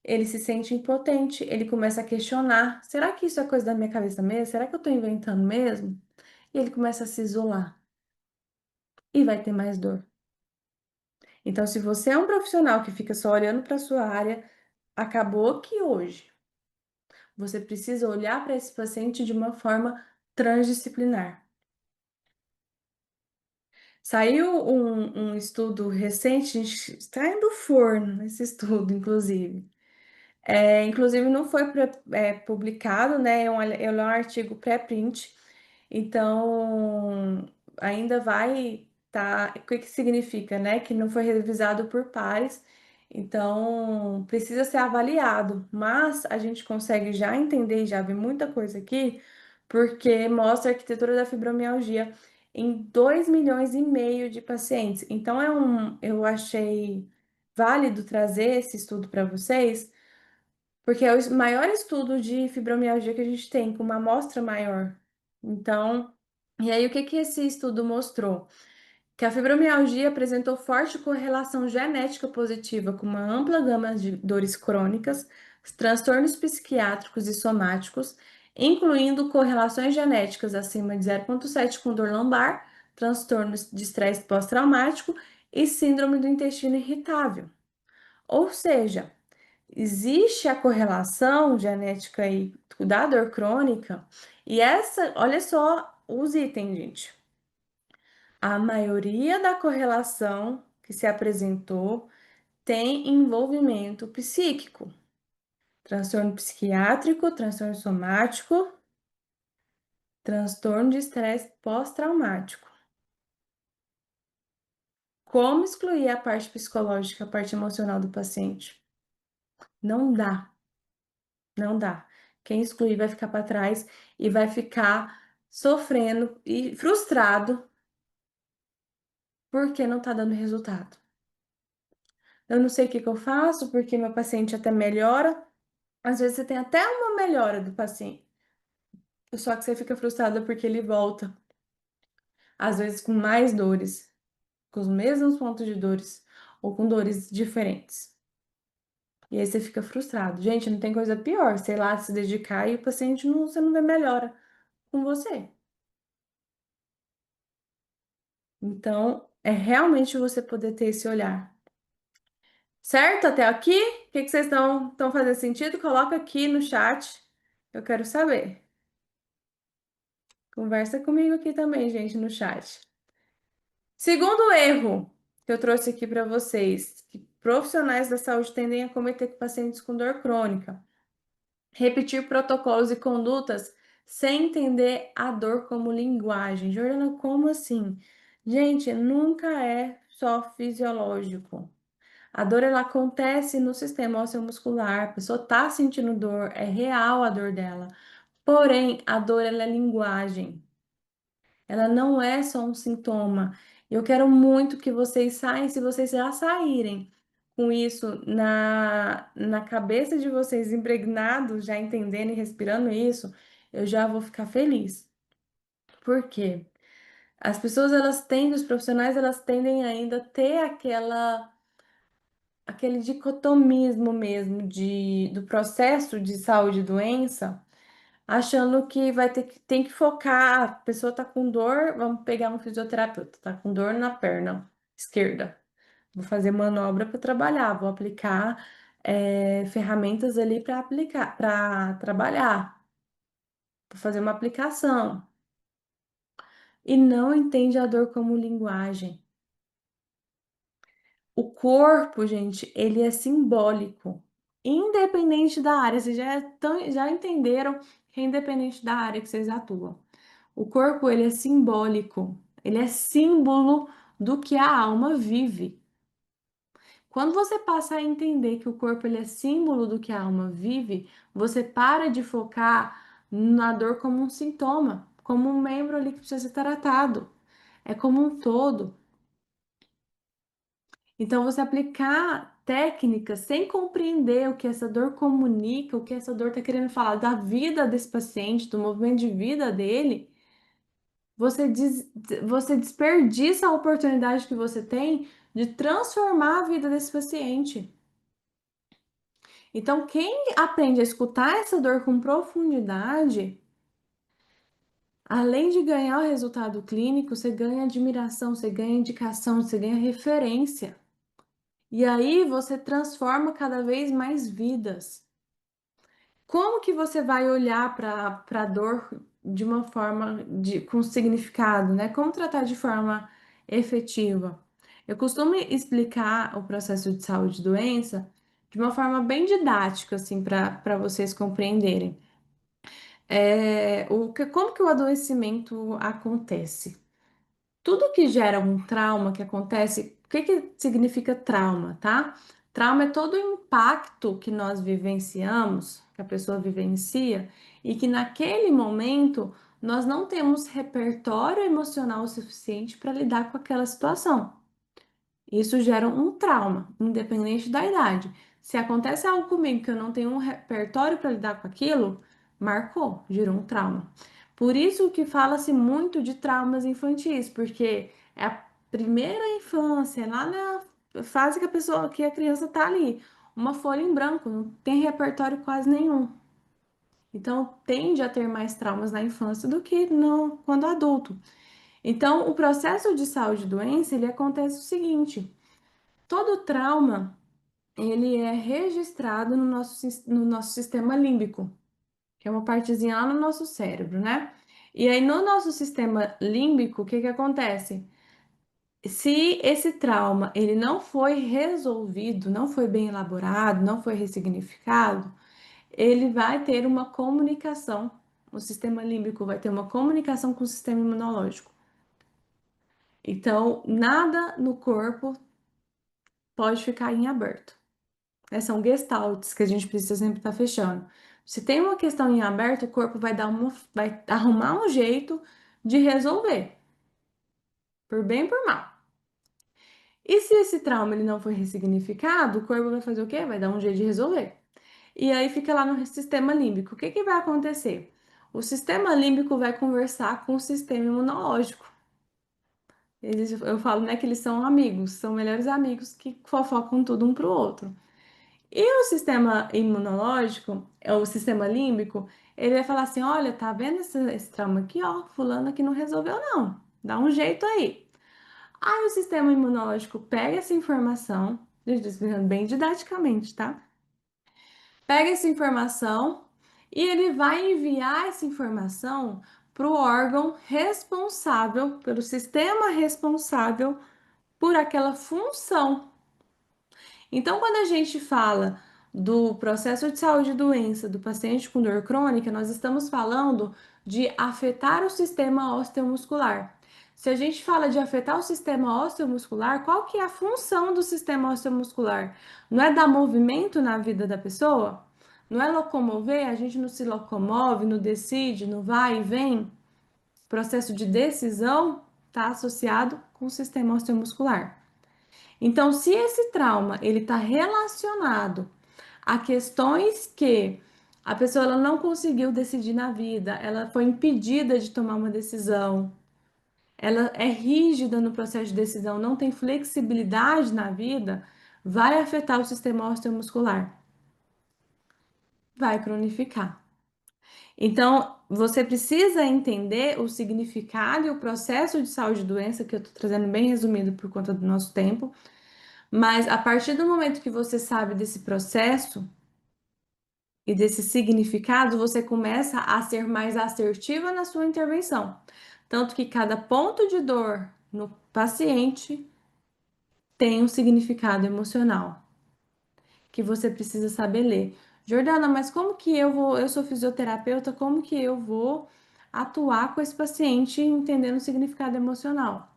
S1: ele se sente impotente, ele começa a questionar: será que isso é coisa da minha cabeça mesmo? Será que eu estou inventando mesmo? E ele começa a se isolar e vai ter mais dor. Então, se você é um profissional que fica só olhando para sua área, acabou que hoje você precisa olhar para esse paciente de uma forma transdisciplinar. Saiu um estudo recente, está indo do forno esse estudo, inclusive. Inclusive não foi publicado, né? É um artigo pré-print, então ainda vai estar. O que que significa, né? Que não foi revisado por pares, então precisa ser avaliado. Mas a gente consegue já entender e já ver muita coisa aqui, porque mostra a arquitetura da fibromialgia em 2,5 milhões de pacientes. Então eu achei válido trazer esse estudo para vocês porque é o maior estudo de fibromialgia que a gente tem, com uma amostra maior. Então, e aí o que que esse estudo mostrou? Que a fibromialgia apresentou forte correlação genética positiva com uma ampla gama de dores crônicas, transtornos psiquiátricos e somáticos, incluindo correlações genéticas acima de 0,7 com dor lombar, transtornos de estresse pós-traumático e síndrome do intestino irritável. Ou seja, existe a correlação genética aí da dor crônica, e essa, olha só os itens, gente. A maioria da correlação que se apresentou tem envolvimento psíquico, transtorno psiquiátrico, transtorno somático, transtorno de estresse pós-traumático. Como excluir a parte psicológica, a parte emocional do paciente? Não dá. Não dá. Quem excluir vai ficar para trás e vai ficar sofrendo e frustrado porque não está dando resultado. Eu não sei o que que eu faço, porque meu paciente até melhora. Às vezes você tem até uma melhora do paciente, só que você fica frustrada porque ele volta, às vezes com mais dores, com os mesmos pontos de dores ou com dores diferentes. E aí você fica frustrado. Gente, não tem coisa pior, sei lá, se dedicar e o paciente não, você não vê melhora com você. Então, é realmente você poder ter esse olhar. Certo? Até aqui? O que que vocês estão fazendo sentido? Coloca aqui no chat. Eu quero saber. Conversa comigo aqui também, gente, no chat. Segundo erro que eu trouxe aqui para vocês, que profissionais da saúde tendem a cometer com pacientes com dor crônica. Repetir protocolos e condutas sem entender a dor como linguagem. Jordana, como assim? Gente, nunca é só fisiológico. A dor ela acontece no sistema muscular, a pessoa tá sentindo dor, é real a dor dela. Porém, a dor ela é linguagem. Ela não é só um sintoma. Eu quero muito que vocês saiam, se vocês já saírem com isso na cabeça de vocês, impregnados, já entendendo e respirando isso, eu já vou ficar feliz. Por quê? As pessoas, elas tendem, os profissionais, elas tendem ainda a ter aquele dicotomismo mesmo do processo de saúde e doença, achando que tem que focar, a pessoa tá com dor, vamos pegar um fisioterapeuta, tá com dor na perna esquerda. Vou fazer manobra para trabalhar, vou aplicar ferramentas ali para aplicar, para trabalhar, para fazer uma aplicação. E não entende a dor como linguagem. O corpo, gente, ele é simbólico, independente da área. Vocês já entenderam que é independente da área que vocês atuam. O corpo, ele é simbólico, ele é símbolo do que a alma vive. Quando você passa a entender que o corpo ele é símbolo do que a alma vive, você para de focar na dor como um sintoma, como um membro ali que precisa ser tratado. É como um todo. Então, você aplicar técnicas sem compreender o que essa dor comunica, o que essa dor está querendo falar da vida desse paciente, do movimento de vida dele, você, você desperdiça a oportunidade que você tem de transformar a vida desse paciente. Então, quem aprende a escutar essa dor com profundidade, além de ganhar o resultado clínico, você ganha admiração, você ganha indicação, você ganha referência. E aí você transforma cada vez mais vidas. Como que você vai olhar para a dor de uma forma com significado, né? Como tratar de forma efetiva? Eu costumo explicar o processo de saúde e doença de uma forma bem didática, assim, para vocês compreenderem. Como que o adoecimento acontece? Tudo que gera um trauma que acontece, o que que significa trauma, tá? Trauma é todo o impacto que nós vivenciamos, que a pessoa vivencia, e que naquele momento nós não temos repertório emocional suficiente para lidar com aquela situação. Isso gera um trauma, independente da idade. Se acontece algo comigo que eu não tenho um repertório para lidar com aquilo, marcou, gerou um trauma. Por isso que fala-se muito de traumas infantis, porque é a primeira infância, é lá na fase que a pessoa, que a criança tá ali, uma folha em branco, não tem repertório quase nenhum. Então tende a ter mais traumas na infância do que no, quando adulto. Então, o processo de saúde e doença, ele acontece o seguinte: todo trauma, ele é registrado no nosso sistema límbico, que é uma partezinha lá no nosso cérebro, né? E aí, no nosso sistema límbico, o que que acontece? Se esse trauma, ele não foi resolvido, não foi bem elaborado, não foi ressignificado, ele vai ter uma comunicação, o sistema límbico vai ter uma comunicação com o sistema imunológico. Então, nada no corpo pode ficar em aberto. São gestaltes que a gente precisa sempre estar fechando. Se tem uma questão em aberto, o corpo vai arrumar um jeito de resolver, por bem ou por mal. E se esse trauma ele não foi ressignificado, o corpo vai fazer o quê? Vai dar um jeito de resolver. E aí fica lá no sistema límbico. O que que vai acontecer? O sistema límbico vai conversar com o sistema imunológico. Eu falo, né, que eles são amigos, são melhores amigos que fofocam tudo um pro outro. E o sistema imunológico, o sistema límbico, ele vai falar assim: olha, tá vendo esse trauma aqui, ó? Fulano aqui não resolveu, não. Dá um jeito aí. Aí o sistema imunológico pega essa informação, gente, explicando bem didaticamente, tá? Pega essa informação e ele vai enviar essa informação para o órgão responsável, pelo sistema responsável por aquela função. Então, quando a gente fala do processo de saúde e doença do paciente com dor crônica, nós estamos falando de afetar o sistema osteomuscular. Se a gente fala de afetar o sistema osteomuscular, qual que é a função do sistema osteomuscular? Não é dar movimento na vida da pessoa? Não é locomover? A gente não se locomove, não decide, não vai e vem? O processo de decisão está associado com o sistema osteomuscular. Então, se esse trauma ele está relacionado a questões que a pessoa ela não conseguiu decidir na vida, ela foi impedida de tomar uma decisão, ela é rígida no processo de decisão, não tem flexibilidade na vida, vai afetar o sistema osteomuscular, vai cronificar. Então, você precisa entender o significado e o processo de saúde e doença, que eu estou trazendo bem resumido por conta do nosso tempo. Mas a partir do momento que você sabe desse processo e desse significado, você começa a ser mais assertiva na sua intervenção. Tanto que cada ponto de dor no paciente tem um significado emocional que você precisa saber ler. Jordana, mas como que eu vou? Eu sou fisioterapeuta, como que eu vou atuar com esse paciente entendendo o significado emocional?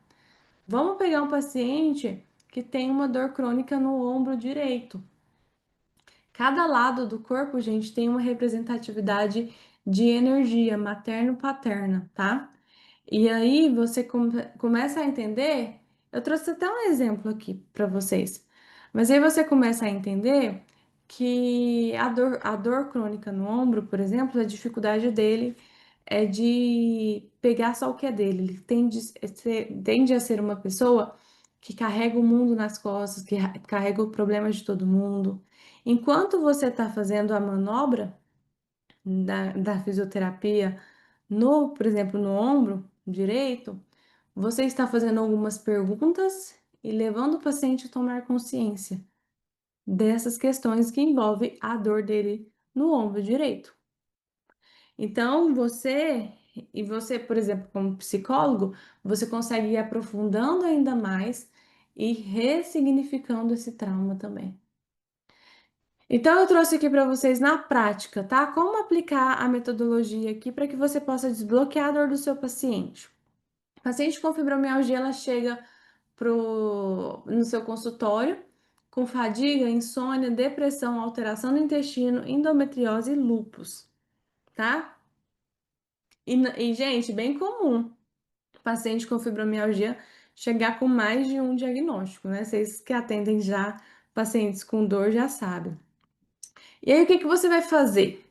S1: Vamos pegar um paciente que tem uma dor crônica no ombro direito. Cada lado do corpo, gente, tem uma representatividade de energia materno-paterna, tá? E aí você começa a entender Eu trouxe até um exemplo aqui para vocês. Mas aí você começa a entender que a dor crônica no ombro, por exemplo, a dificuldade dele é de pegar só o que é dele. Ele tende a ser uma pessoa que carrega o mundo nas costas, que carrega o problema de todo mundo. Enquanto você está fazendo a manobra da fisioterapia no, por exemplo, no ombro direito, você está fazendo algumas perguntas e levando o paciente a tomar consciência dessas questões que envolvem a dor dele no ombro direito. Então, você, por exemplo, como psicólogo, você consegue ir aprofundando ainda mais e ressignificando esse trauma também. Então, eu trouxe aqui para vocês na prática, tá? Como aplicar a metodologia aqui para que você possa desbloquear a dor do seu paciente. Paciente com fibromialgia, ela chega no seu consultório com fadiga, insônia, depressão, alteração do intestino, endometriose e lúpus, tá? Gente, bem comum paciente com fibromialgia chegar com mais de um diagnóstico, né? Vocês que atendem já pacientes com dor já sabem. E aí, o que que você vai fazer?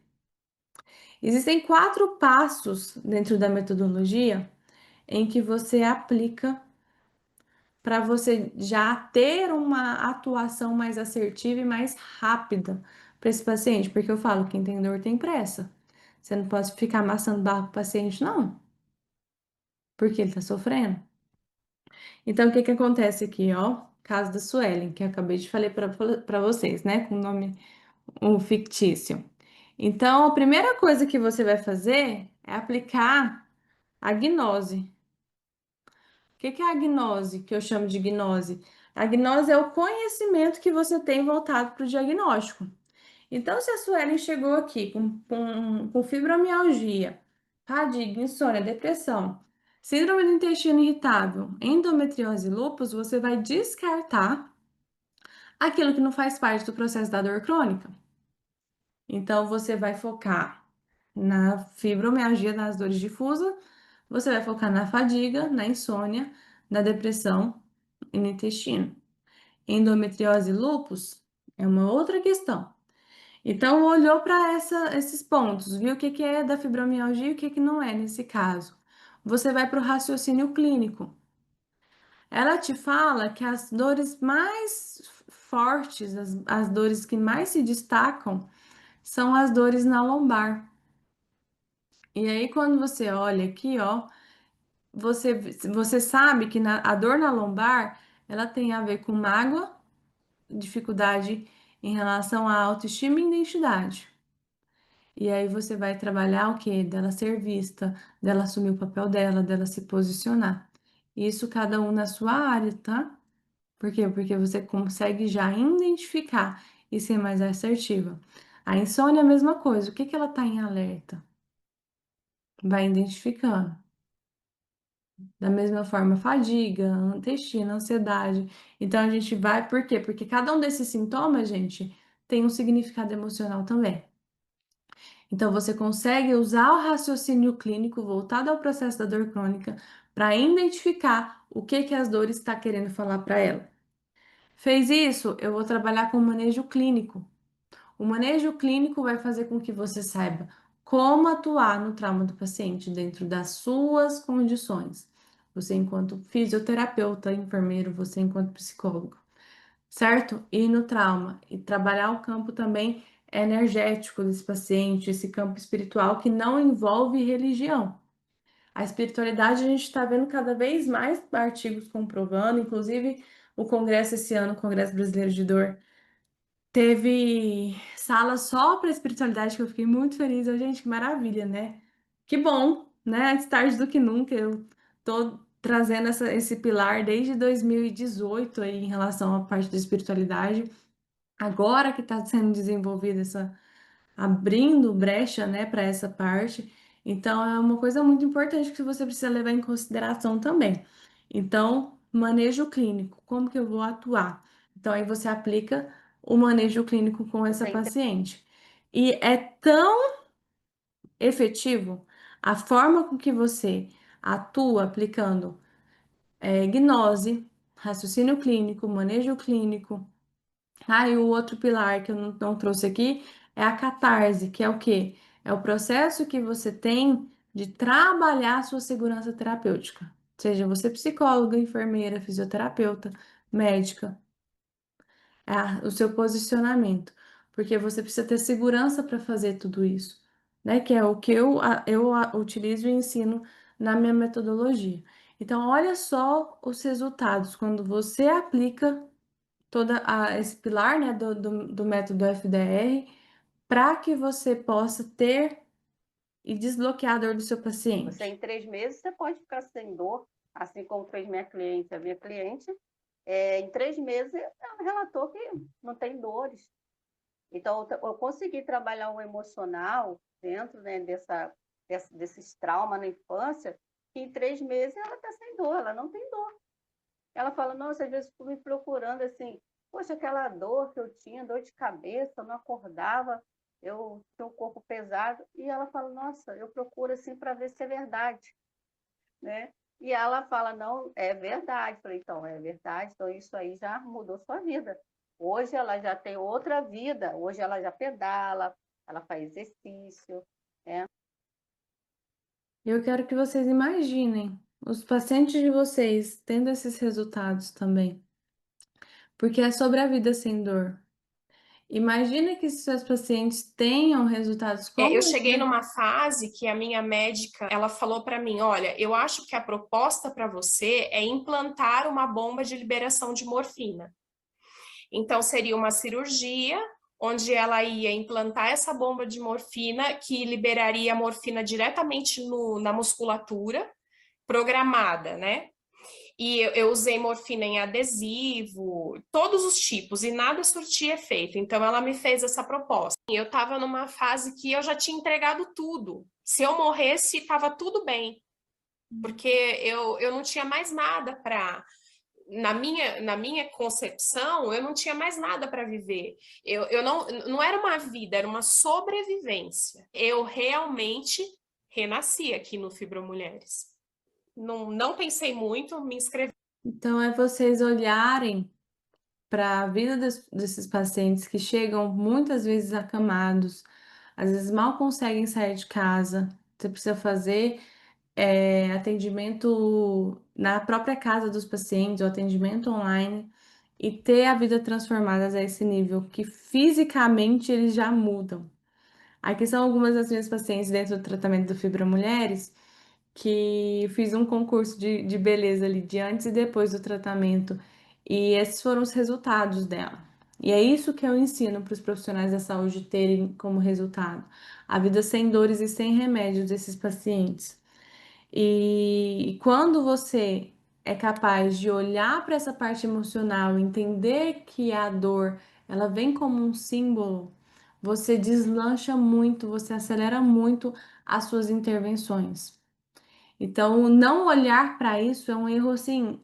S1: Existem 4 passos dentro da metodologia em que você aplica para você já ter uma atuação mais assertiva e mais rápida para esse paciente, porque eu falo, quem tem dor tem pressa. Você não pode ficar amassando barro pro paciente, não, porque ele tá sofrendo. Então, o que que acontece aqui, ó? Caso da Suelen, que eu acabei de falar para vocês, né? Com o nome um fictício. Então, a primeira coisa que você vai fazer é aplicar a gnose. O que que é a gnose, que eu chamo de gnose? A gnose é o conhecimento que você tem voltado para o diagnóstico. Então, se a Suelen chegou aqui com fibromialgia, fadiga, insônia, depressão, síndrome do intestino irritável, endometriose e lúpus, você vai descartar aquilo que não faz parte do processo da dor crônica. Então, você vai focar na fibromialgia, nas dores difusas, você vai focar na fadiga, na insônia, na depressão e no intestino. Endometriose e lúpus é uma outra questão. Então, olhou para esses pontos, viu o que que é da fibromialgia e o que que não é nesse caso. Você vai para o raciocínio clínico. Ela te fala que as dores mais fortes, as dores que mais se destacam, são as dores na lombar. E aí, quando você olha aqui, ó, você sabe que a dor na lombar, ela tem a ver com mágoa, dificuldade em relação à autoestima e identidade. E aí você vai trabalhar o quê? Dela ser vista, dela assumir o papel dela, dela se posicionar. Isso cada um na sua área, tá? Por quê? Porque você consegue já identificar e ser mais assertiva. A insônia é a mesma coisa. O que que ela tá em alerta? Vai identificando. Da mesma forma, fadiga, intestino, ansiedade. Então a gente vai, por quê? Porque cada um desses sintomas, gente, tem um significado emocional também. Então você consegue usar o raciocínio clínico voltado ao processo da dor crônica para identificar o que que as dores está querendo falar para ela. Fez isso? Eu vou trabalhar com o manejo clínico. O manejo clínico vai fazer com que você saiba como atuar no trauma do paciente dentro das suas condições. Você, enquanto fisioterapeuta, enfermeiro, você, enquanto psicólogo, certo? E no trauma, e trabalhar o campo também energético desse paciente, esse campo espiritual que não envolve religião. A espiritualidade a gente está vendo cada vez mais artigos comprovando, inclusive o Congresso esse ano, o Congresso Brasileiro de Dor, teve sala só para espiritualidade, que eu fiquei muito feliz. Gente, que maravilha, né? Que bom, né? Antes tarde do que nunca. Eu tô trazendo esse pilar desde 2018 aí em relação à parte da espiritualidade. Agora que está sendo desenvolvida abrindo brecha, né, para essa parte. Então, é uma coisa muito importante que você precisa levar em consideração também. Então, manejo clínico, como que eu vou atuar? Então, aí você aplica o manejo clínico com essa paciente. E é tão efetivo a forma com que você atua aplicando gnose, raciocínio clínico, manejo clínico. E o outro pilar que eu não trouxe aqui é a catarse, que é o quê? É o processo que você tem de trabalhar a sua segurança terapêutica. Seja você psicóloga, enfermeira, fisioterapeuta, médica, o seu posicionamento. Porque você precisa ter segurança para fazer tudo isso, né? Que é o que eu utilizo e ensino na minha metodologia. Então, olha só os resultados quando você aplica esse pilar, né, do método FDR para que você possa ter e desbloquear a dor do seu
S4: Você,
S1: paciente.
S4: em 3 meses, você pode ficar sem dor, assim como fez minha cliente. A minha cliente, em 3 meses, ela relatou que não tem dores. Então, eu consegui trabalhar o emocional dentro, né, desses traumas na infância, que em 3 meses ela está sem dor, ela não tem dor. Ela fala, nossa, às vezes fico me procurando assim, poxa, aquela dor que eu tinha, dor de cabeça, eu não acordava, eu tinha um corpo pesado. E ela fala, nossa, eu procuro assim para ver se é verdade, né? E ela fala, não, é verdade. Eu falei, então, é verdade, então isso aí já mudou sua vida. Hoje ela já tem outra vida, hoje ela já pedala, ela faz exercício, né?
S1: Eu quero que vocês imaginem os pacientes de vocês tendo esses resultados também, porque é sobre a vida sem dor. Imagina que seus pacientes tenham resultados
S5: Eu
S1: como
S5: cheguei
S1: esse.
S5: numa fase que a minha médica, ela falou para mim, olha, eu acho que a proposta para você é implantar uma bomba de liberação de morfina. Então seria uma cirurgia onde ela ia implantar essa bomba de morfina que liberaria a morfina diretamente na musculatura, programada, né? E eu usei morfina em adesivo, todos os tipos, e nada surtia efeito. Então, ela me fez essa proposta. Eu estava numa fase que eu já tinha entregado tudo. Se eu morresse, estava tudo bem, porque eu não tinha mais nada para. Na minha concepção, eu não tinha mais nada para viver. Eu não era uma vida, era uma sobrevivência. Eu realmente renasci aqui no Fibromulheres. Não pensei muito, me inscrevi.
S1: Então, é vocês olharem para a vida desses pacientes que chegam muitas vezes acamados, às vezes mal conseguem sair de casa. Você precisa fazer atendimento na própria casa dos pacientes, ou atendimento online, e ter a vida transformada a esse nível que fisicamente eles já mudam. Aqui são algumas das minhas pacientes dentro do tratamento do Fibromulheres que fiz um concurso de beleza ali, de antes e depois do tratamento, e esses foram os resultados dela. E é isso que eu ensino para os profissionais da saúde terem como resultado: a vida sem dores e sem remédios desses pacientes. E quando você é capaz de olhar para essa parte emocional, entender que a dor, ela vem como um símbolo, você deslancha muito, você acelera muito as suas intervenções. Então, não olhar para isso é um erro assim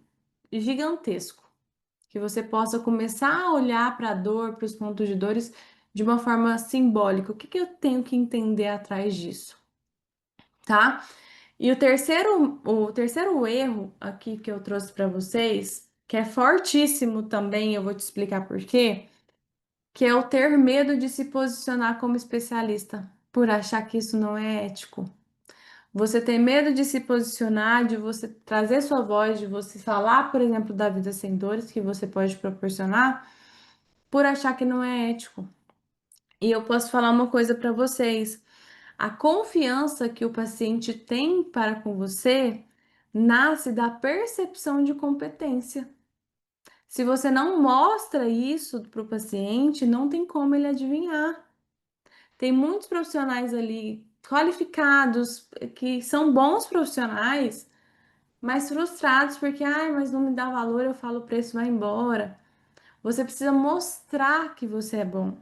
S1: gigantesco. Que você possa começar a olhar para a dor, para os pontos de dores de uma forma simbólica. O que que eu tenho que entender atrás disso, tá? E o terceiro erro aqui que eu trouxe para vocês, que é fortíssimo também, eu vou te explicar por quê, que é o ter medo de se posicionar como especialista, por achar que isso não é ético. Você tem medo de se posicionar, de você trazer sua voz, de você falar, por exemplo, da vida sem dores que você pode proporcionar, por achar que não é ético. E eu posso falar uma coisa para vocês: a confiança que o paciente tem para com você nasce da percepção de competência. Se você não mostra isso para o paciente, não tem como ele adivinhar. Tem muitos profissionais ali qualificados, que são bons profissionais, mas frustrados porque, mas não me dá valor, eu falo o preço, vai embora. Você precisa mostrar que você é bom.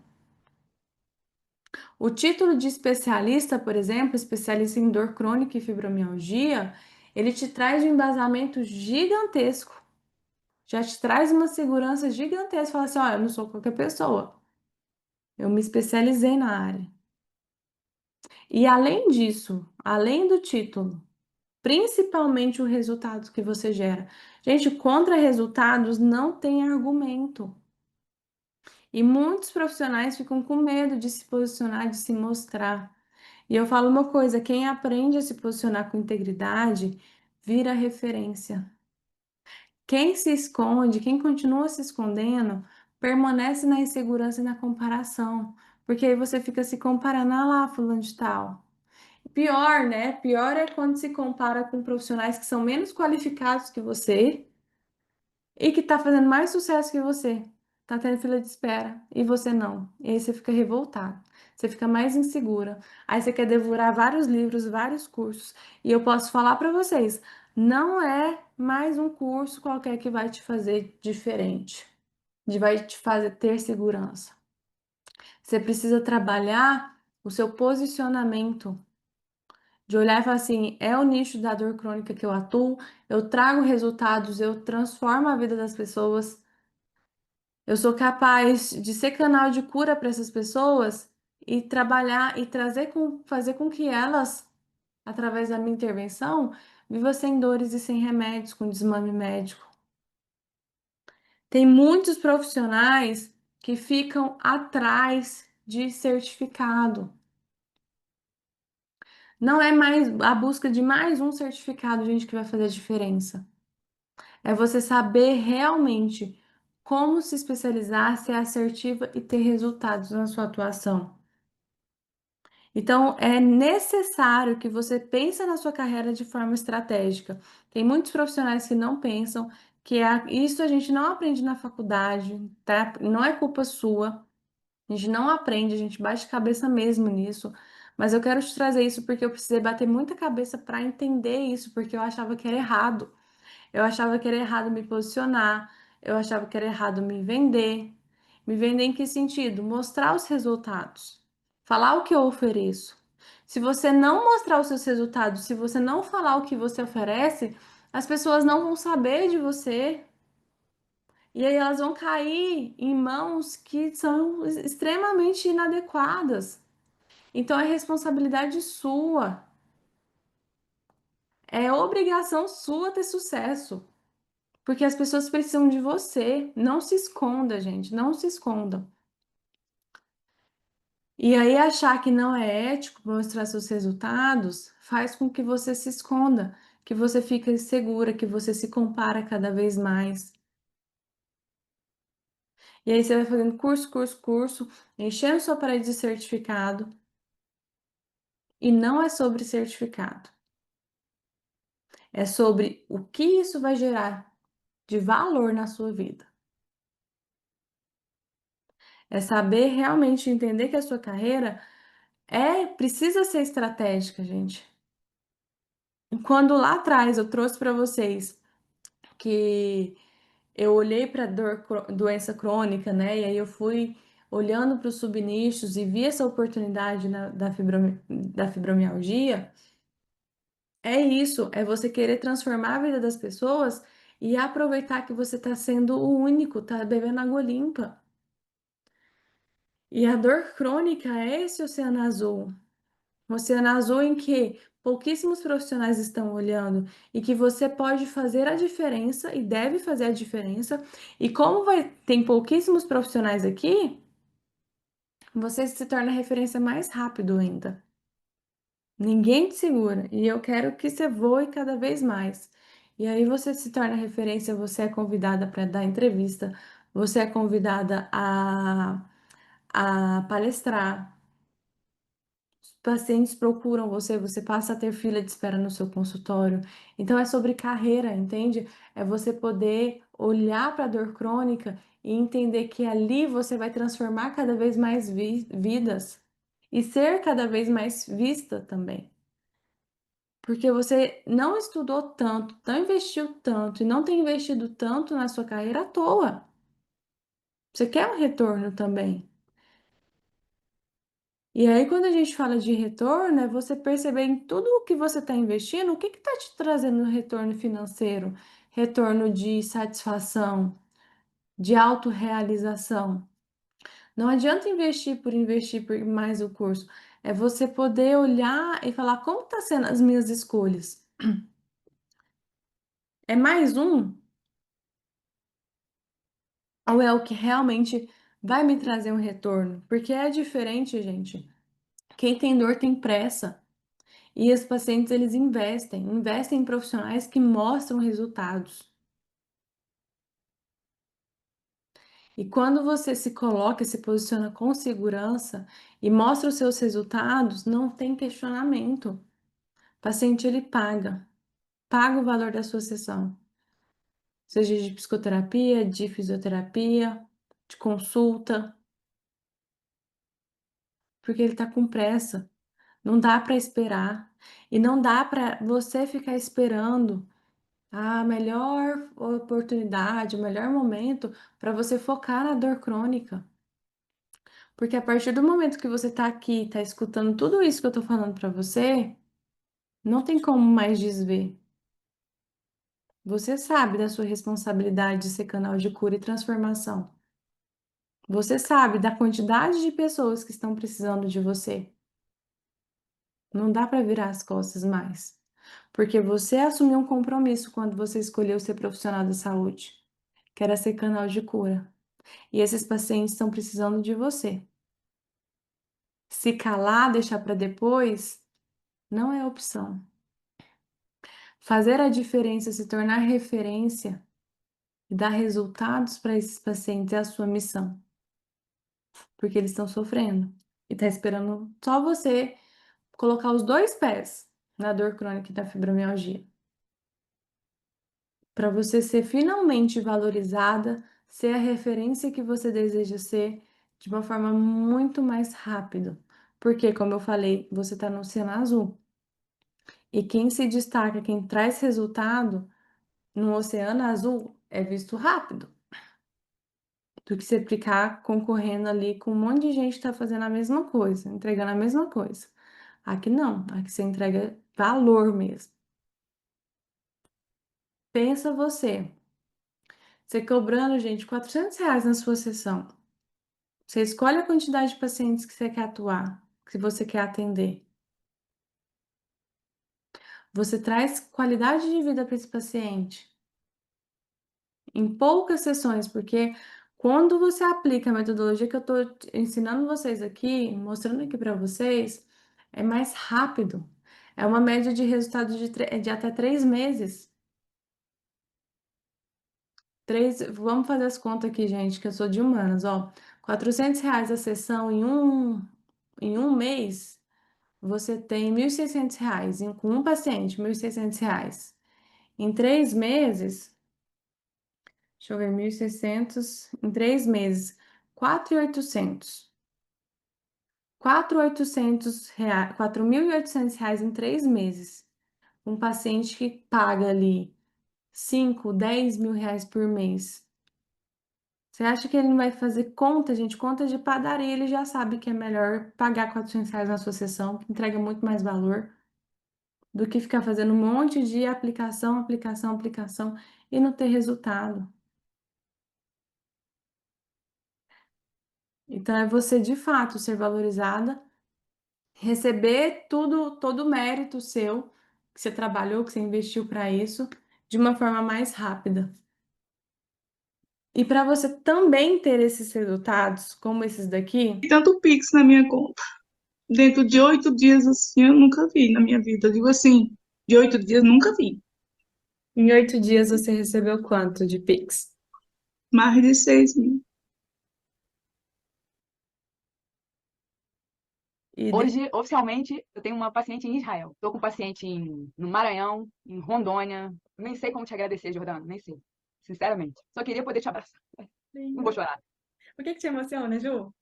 S1: O título de especialista, por exemplo, especialista em dor crônica e fibromialgia, ele te traz um embasamento gigantesco. Já te traz uma segurança gigantesca. Fala assim, olha, eu não sou qualquer pessoa. Eu me especializei na área. E além disso, além do título, principalmente o resultado que você gera. Gente, contra resultados não tem argumento. E muitos profissionais ficam com medo de se posicionar, de se mostrar. E eu falo uma coisa: quem aprende a se posicionar com integridade vira referência. Quem se esconde, quem continua se escondendo, permanece na insegurança e na comparação. Porque aí você fica se comparando, ah lá, fulano de tal. Pior, né? Pior é quando se compara com profissionais que são menos qualificados que você e que tá fazendo mais sucesso que você. Tá tendo fila de espera e você não. E aí você fica revoltado. Você fica mais insegura. Aí você quer devorar vários livros, vários cursos. E eu posso falar para vocês, não é mais um curso qualquer que vai te fazer diferente, vai te fazer ter segurança. Você precisa trabalhar o seu posicionamento, de olhar e falar assim, é o nicho da dor crônica que eu atuo, eu trago resultados, eu transformo a vida das pessoas, eu sou capaz de ser canal de cura para essas pessoas e trabalhar e fazer com que elas, através da minha intervenção, vivam sem dores e sem remédios, com desmame médico. Tem muitos profissionais que ficam atrás de certificado. Não é mais a busca de mais um certificado, gente, que vai fazer a diferença. É você saber realmente como se especializar, ser assertiva e ter resultados na sua atuação. Então, é necessário que você pense na sua carreira de forma estratégica. Tem muitos profissionais que não pensam, isso a gente não aprende na faculdade, tá? Não é culpa sua. A gente não aprende, a gente bate cabeça mesmo nisso. Mas eu quero te trazer isso porque eu precisei bater muita cabeça para entender isso, porque eu achava que era errado. Eu achava que era errado me posicionar, eu achava que era errado me vender. Me vender em que sentido? Mostrar os resultados, falar o que eu ofereço. Se você não mostrar os seus resultados, se você não falar o que você oferece, as pessoas não vão saber de você. E aí elas vão cair em mãos que são extremamente inadequadas. Então é responsabilidade sua, é obrigação sua ter sucesso. Porque as pessoas precisam de você. Não se esconda, gente. Não se esconda. E aí, achar que não é ético mostrar seus resultados faz com que você se esconda, que você fique insegura, que você se compara cada vez mais. E aí, você vai fazendo curso, curso, curso, enchendo sua parede de certificado. E não é sobre certificado. É sobre o que isso vai gerar de valor na sua vida. É saber realmente entender que a sua carreira precisa ser estratégica, gente. Quando lá atrás eu trouxe para vocês que eu olhei para doença crônica, né? E aí eu fui olhando para os subnichos e vi essa oportunidade da fibromialgia. É isso, é você querer transformar a vida das pessoas e aproveitar que você está sendo o único, tá bebendo água limpa. E a dor crônica é esse oceano azul. Oceano azul em que pouquíssimos profissionais estão olhando e que você pode fazer a diferença e deve fazer a diferença. E como tem pouquíssimos profissionais aqui, você se torna referência mais rápido ainda. Ninguém te segura e eu quero que você voe cada vez mais. E aí você se torna referência, você é convidada para dar entrevista, você é convidada a palestrar. Pacientes procuram você, você passa a ter fila de espera no seu consultório. Então é sobre carreira, entende? É você poder olhar para a dor crônica e entender que ali você vai transformar cada vez mais vidas e ser cada vez mais vista também. Porque você não estudou tanto, não investiu tanto e não tem investido tanto na sua carreira à toa. Você quer um retorno também. E aí, quando a gente fala de retorno, é você perceber em tudo o que você está investindo, o que está te trazendo retorno financeiro, retorno de satisfação, de autorrealização. Não adianta investir por mais o curso. É você poder olhar e falar como está sendo as minhas escolhas. É mais um? Ou é o que realmente vai me trazer um retorno? Porque é diferente, gente. Quem tem dor tem pressa. E os pacientes, eles investem em profissionais que mostram resultados. E quando você se coloca, se posiciona com segurança e mostra os seus resultados, não tem questionamento. O paciente, ele paga o valor da sua sessão. Seja de psicoterapia, de fisioterapia, de consulta, porque ele está com pressa. Não dá para esperar. E não dá para você ficar esperando a melhor oportunidade, o melhor momento para você focar na dor crônica. Porque a partir do momento que você está aqui, está escutando tudo isso que eu estou falando para você, não tem como mais desver. Você sabe da sua responsabilidade de ser canal de cura e transformação. Você sabe da quantidade de pessoas que estão precisando de você. Não dá para virar as costas mais. Porque você assumiu um compromisso quando você escolheu ser profissional da saúde, que era ser canal de cura. E esses pacientes estão precisando de você. Se calar, deixar para depois, não é opção. Fazer a diferença, se tornar referência e dar resultados para esses pacientes é a sua missão. Porque eles estão sofrendo e tá esperando só você colocar os dois pés na dor crônica e da fibromialgia. Para você ser finalmente valorizada, ser a referência que você deseja ser de uma forma muito mais rápida. Porque, como eu falei, você está no oceano azul. E quem se destaca, quem traz resultado no oceano azul é visto rápido. Do que você ficar concorrendo ali com um monte de gente que está fazendo a mesma coisa, entregando a mesma coisa. Aqui não, aqui você entrega valor mesmo. Pensa você cobrando, gente, R$ 400 na sua sessão. Você escolhe a quantidade de pacientes que você quer atuar, que você quer atender. Você traz qualidade de vida para esse paciente em poucas sessões, porque quando você aplica a metodologia que eu estou ensinando vocês aqui, mostrando aqui para vocês, é mais rápido. É uma média de resultado de até 3 meses. Vamos fazer as contas aqui, gente, que eu sou de humanas, ó. R$ 400 a sessão em um mês, você tem R$ 1.600. Com um paciente, R$ 1.600. Em 3 meses, deixa eu ver, 1.600 em 3 meses, 4.800. R$ 4.800 em 3 meses. Um paciente que paga ali 5, R$ 10.000 por mês. Você acha que ele não vai fazer conta, gente? Conta de padaria, ele já sabe que é melhor pagar R$ 400 na sua sessão, que entrega muito mais valor, do que ficar fazendo um monte de aplicação, aplicação, aplicação e não ter resultado. Então, é você de fato ser valorizada, receber tudo, todo o mérito seu, que você trabalhou, que você investiu para isso, de uma forma mais rápida. E para você também ter esses resultados, como esses daqui,
S6: Tanto Pix na minha conta. Dentro de 8 dias, assim, eu nunca vi na minha vida. Eu digo assim, de 8 dias, nunca vi.
S2: Em 8 dias você recebeu quanto de Pix?
S6: Mais de 6 mil.
S7: Hoje, oficialmente, eu tenho uma paciente em Israel. Estou com um paciente no Maranhão, em Rondônia. Nem sei como te agradecer, Jordana, nem sei. Sinceramente. Só queria poder te abraçar. Não vou chorar.
S2: Por que te emociona, Ju?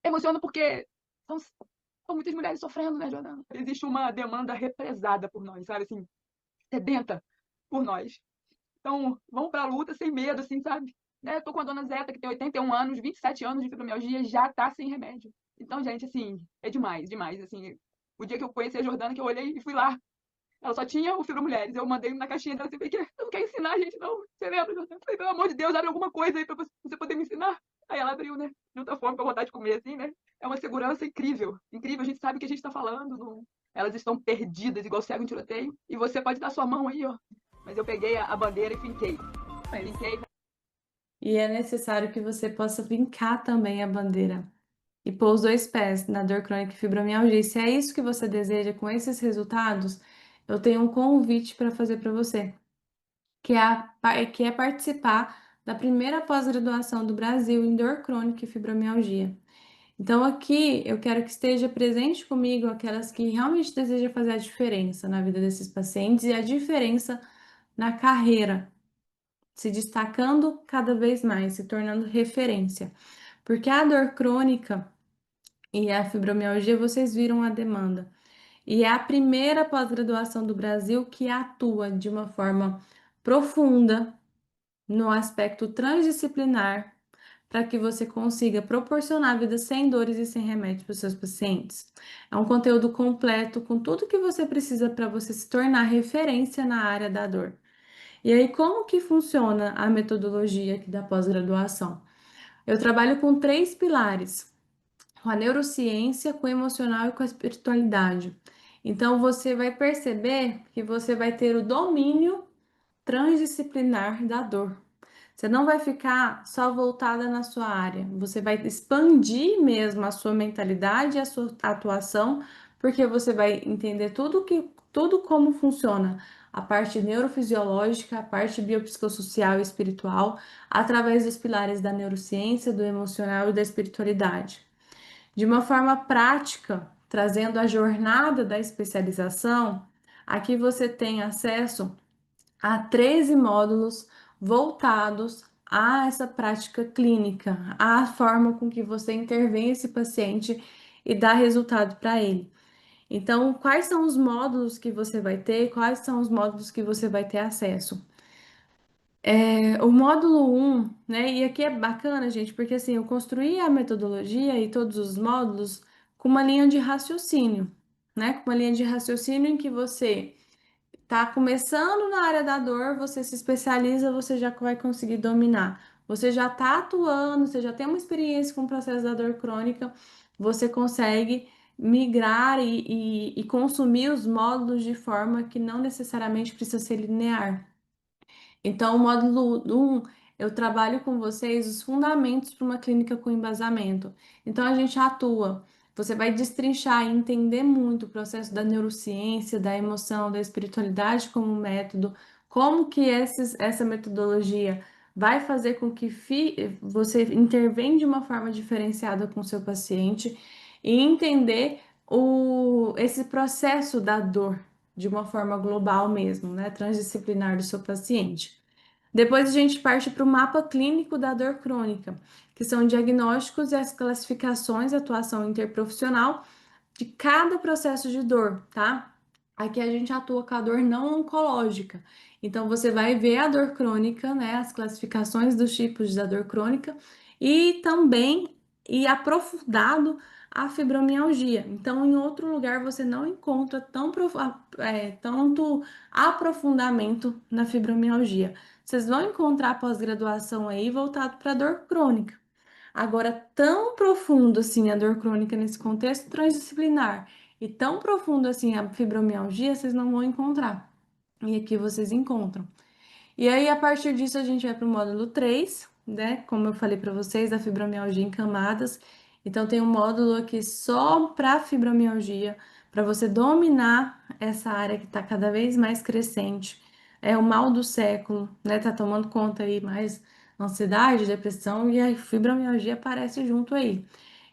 S7: Emociono porque são muitas mulheres sofrendo, né, Jordana? Existe uma demanda represada por nós, sabe? Assim, sedenta por nós. Então, vamos pra luta sem medo, assim, sabe? Né? Tô com a dona Zeta, que tem 81 anos, 27 anos de fibromialgia, já tá sem remédio. Então, gente, assim, é demais, demais. Assim, o dia que eu conheci a Jordana, que eu olhei e fui lá, ela só tinha o Fibromulheres. Eu mandei na caixinha dela assim, porque eu não quero ensinar a gente, não. Você lembra, Jordana? Eu falei, pelo amor de Deus, abre alguma coisa aí pra você poder me ensinar. Aí ela abriu, né? Junta fome com a vontade de comer, assim, né? É uma segurança incrível. Incrível, a gente sabe o que a gente tá falando. Não... Elas estão perdidas, igual cego em tiroteio. E você pode dar sua mão aí, ó. Mas eu peguei a bandeira e finquei.
S1: Mas-
S7: Finquei.
S1: E é necessário que você possa vincar também a bandeira e pôr os dois pés na dor crônica e fibromialgia. E se é isso que você deseja com esses resultados, eu tenho um convite para fazer para você, que é participar da primeira pós-graduação do Brasil em dor crônica e fibromialgia. Então, aqui eu quero que esteja presente comigo aquelas que realmente desejam fazer a diferença na vida desses pacientes e a diferença na carreira, se destacando cada vez mais, se tornando referência. Porque a dor crônica e a fibromialgia, vocês viram a demanda. E é a primeira pós-graduação do Brasil que atua de uma forma profunda no aspecto transdisciplinar para que você consiga proporcionar vida sem dores e sem remédio para os seus pacientes. É um conteúdo completo com tudo que você precisa para você se tornar referência na área da dor. E aí, como que funciona a metodologia aqui da pós-graduação? Eu trabalho com três pilares: com a neurociência, com o emocional e com a espiritualidade. Então, você vai perceber que você vai ter o domínio transdisciplinar da dor. Você não vai ficar só voltada na sua área, você vai expandir mesmo a sua mentalidade e a sua atuação, porque você vai entender tudo como funciona a parte neurofisiológica, a parte biopsicossocial e espiritual, através dos pilares da neurociência, do emocional e da espiritualidade. De uma forma prática, trazendo a jornada da especialização, aqui você tem acesso a 13 módulos voltados a essa prática clínica, à forma com que você intervém esse paciente e dá resultado para ele. Então, quais são os módulos que você vai ter? Quais são os módulos que você vai ter acesso? O módulo 1, né? E aqui é bacana, gente, porque assim, eu construí a metodologia e todos os módulos com uma linha de raciocínio, né? Com uma linha de raciocínio em que você tá começando na área da dor, você se especializa, você já vai conseguir dominar. Você já tá atuando, você já tem uma experiência com o processo da dor crônica, você consegue migrar e consumir os módulos de forma que não necessariamente precisa ser linear. Então, o módulo 1, eu trabalho com vocês os fundamentos para uma clínica com embasamento. Então, a gente atua. Você vai destrinchar e entender muito o processo da neurociência, da emoção, da espiritualidade como método, como que essa metodologia vai fazer com que você intervenha de uma forma diferenciada com o seu paciente e entender esse processo da dor de uma forma global mesmo, né? Transdisciplinar do seu paciente. Depois a gente parte para o mapa clínico da dor crônica, que são diagnósticos e as classificações, atuação interprofissional de cada processo de dor, tá? Aqui a gente atua com a dor não oncológica. Então você vai ver a dor crônica, né, as classificações dos tipos da dor crônica e também aprofundado a fibromialgia. Então, em outro lugar você não encontra tanto aprofundamento na fibromialgia. Vocês vão encontrar pós-graduação aí voltado para dor crônica. Agora, tão profundo assim a dor crônica nesse contexto transdisciplinar e tão profundo assim a fibromialgia, vocês não vão encontrar. E aqui vocês encontram. E aí, a partir disso, a gente vai para o módulo 3, né? Como eu falei para vocês, da fibromialgia em camadas. Então, tem um módulo aqui só para fibromialgia, para você dominar essa área que está cada vez mais crescente. É o mal do século, né? Tá tomando conta aí mais ansiedade, depressão e a fibromialgia aparece junto aí.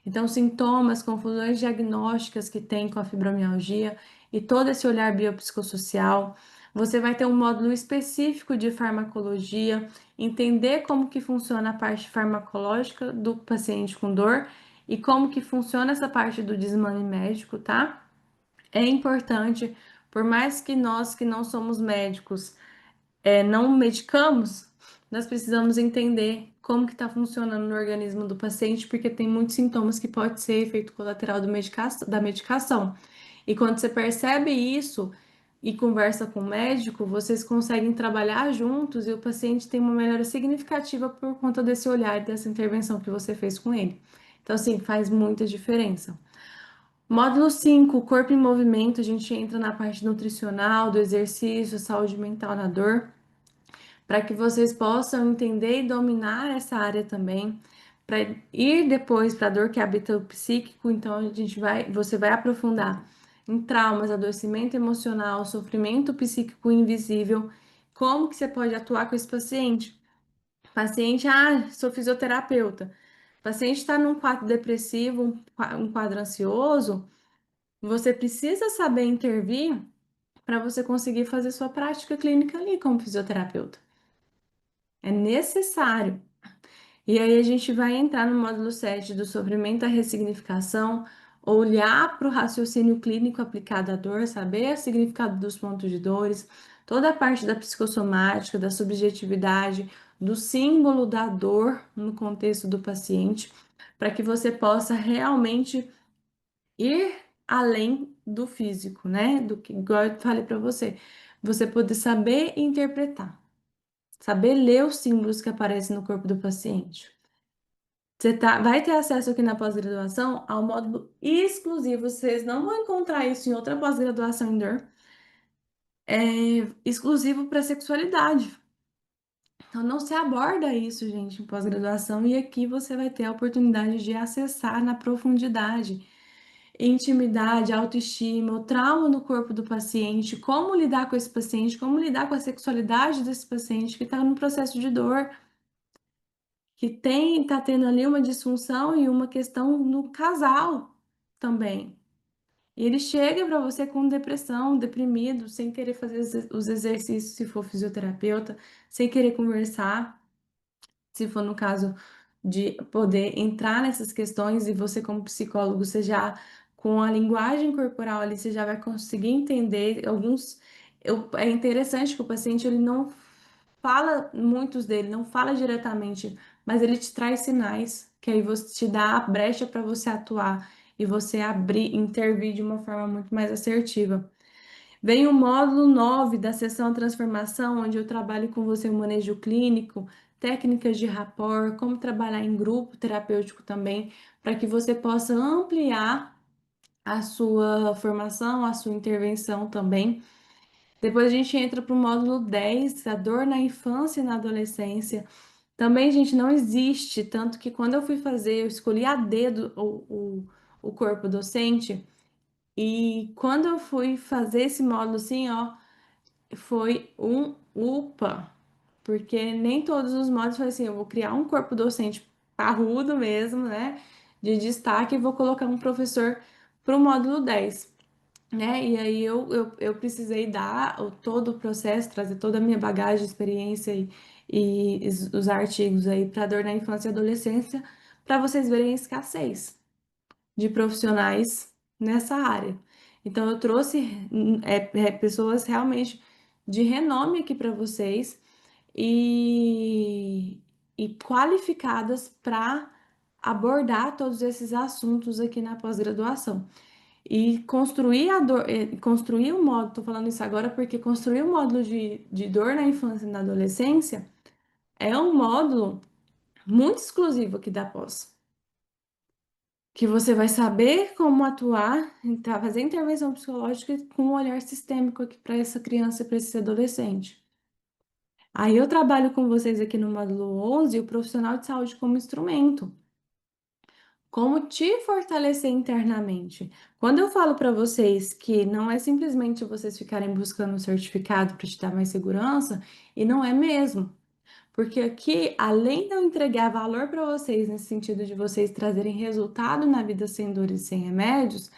S1: Então, sintomas, confusões diagnósticas que tem com a fibromialgia e todo esse olhar biopsicossocial. Você vai ter um módulo específico de farmacologia, entender como que funciona a parte farmacológica do paciente com dor e como que funciona essa parte do desmame médico, tá? É importante, por mais que nós que não somos médicos não medicamos, nós precisamos entender como que está funcionando no organismo do paciente, porque tem muitos sintomas que pode ser efeito colateral da medicação. E quando você percebe isso e conversa com o médico, vocês conseguem trabalhar juntos e o paciente tem uma melhora significativa por conta desse olhar e dessa intervenção que você fez com ele. Então, assim, faz muita diferença. Módulo 5, corpo em movimento, a gente entra na parte nutricional, do exercício, saúde mental na dor, para que vocês possam entender e dominar essa área também, para ir depois para a dor que habita o psíquico, então você vai aprofundar em traumas, adoecimento emocional, sofrimento psíquico invisível, como que você pode atuar com esse paciente. Paciente, sou fisioterapeuta. Paciente está num quadro depressivo, um quadro ansioso, você precisa saber intervir para você conseguir fazer sua prática clínica ali como fisioterapeuta. É necessário. E aí a gente vai entrar no módulo 7 do sofrimento à ressignificação, olhar para o raciocínio clínico aplicado à dor, saber o significado dos pontos de dores, toda a parte da psicossomática, da subjetividade, do símbolo da dor no contexto do paciente, para que você possa realmente ir além do físico, né? Do que, igual eu falei para você, você poder saber interpretar, saber ler os símbolos que aparecem no corpo do paciente. Vai ter acesso aqui na pós-graduação ao módulo exclusivo. Vocês não vão encontrar isso em outra pós-graduação em dor. É exclusivo para sexualidade. Então, não se aborda isso, gente, em pós-graduação. E aqui você vai ter a oportunidade de acessar na profundidade intimidade, autoestima, o trauma no corpo do paciente, como lidar com esse paciente, como lidar com a sexualidade desse paciente que está no processo de dor, que tá tendo ali uma disfunção e uma questão no casal também. E ele chega para você com depressão, deprimido, sem querer fazer os exercícios se for fisioterapeuta, sem querer conversar, se for no caso de poder entrar nessas questões e você como psicólogo, você já com a linguagem corporal ali, você já vai conseguir entender alguns. É interessante que o paciente ele não fala, muitos dele não fala diretamente, mas ele te traz sinais, que aí você te dá a brecha para você atuar e você abrir, intervir de uma forma muito mais assertiva. Vem o módulo 9 da sessão transformação, onde eu trabalho com você o manejo clínico, técnicas de rapport, como trabalhar em grupo terapêutico também, para que você possa ampliar a sua formação, a sua intervenção também. Depois a gente entra para o módulo 10, a dor na infância e na adolescência. Também, gente, não existe, tanto que quando eu fui fazer, eu escolhi a dedo o corpo docente, e quando eu fui fazer esse módulo assim, ó, foi um UPA, porque nem todos os módulos foi assim, eu vou criar um corpo docente parrudo mesmo, né, de destaque, e vou colocar um professor para o módulo 10, né, e aí eu precisei dar todo o processo, trazer toda a minha bagagem, experiência e os artigos aí para dor na infância e adolescência, para vocês verem a escassez de profissionais nessa área. Então, eu trouxe pessoas realmente de renome aqui para vocês e, e qualificadas para abordar todos esses assuntos aqui na pós-graduação. E construir um módulo, estou falando isso agora porque construir um módulo de dor na infância e na adolescência é um módulo muito exclusivo aqui da pós, que você vai saber como atuar, fazer intervenção psicológica com um olhar sistêmico aqui para essa criança e para esse adolescente. Aí eu trabalho com vocês aqui no módulo 11 o profissional de saúde como instrumento. Como te fortalecer internamente. Quando eu falo para vocês que não é simplesmente vocês ficarem buscando um certificado para te dar mais segurança, e não é mesmo. Porque aqui, além de eu entregar valor para vocês, nesse sentido de vocês trazerem resultado na vida sem dores e sem remédios,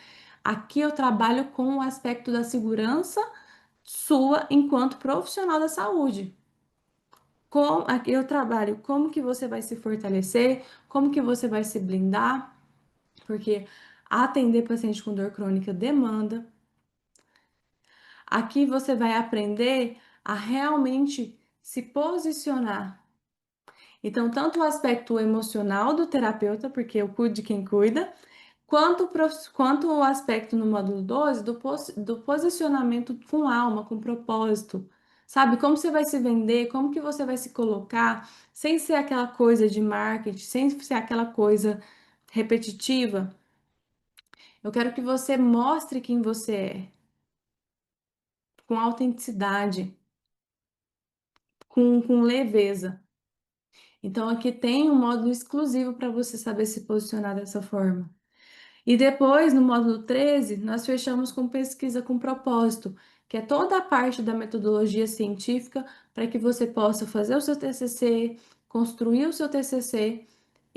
S1: aqui eu trabalho com o aspecto da segurança sua enquanto profissional da saúde. Aqui eu trabalho como que você vai se fortalecer, como que você vai se blindar, porque atender paciente com dor crônica demanda. Aqui você vai aprender a realmente se posicionar. Então, tanto o aspecto emocional do terapeuta, porque eu cuido de quem cuida, quanto o aspecto no módulo 12 do posicionamento com alma, com propósito. Sabe, como você vai se vender, como que você vai se colocar, sem ser aquela coisa de marketing, sem ser aquela coisa repetitiva. Eu quero que você mostre quem você é, com autenticidade, com leveza. Então, aqui tem um módulo exclusivo para você saber se posicionar dessa forma. E depois, no módulo 13, nós fechamos com pesquisa com propósito, que é toda a parte da metodologia científica para que você possa fazer o seu TCC, construir o seu TCC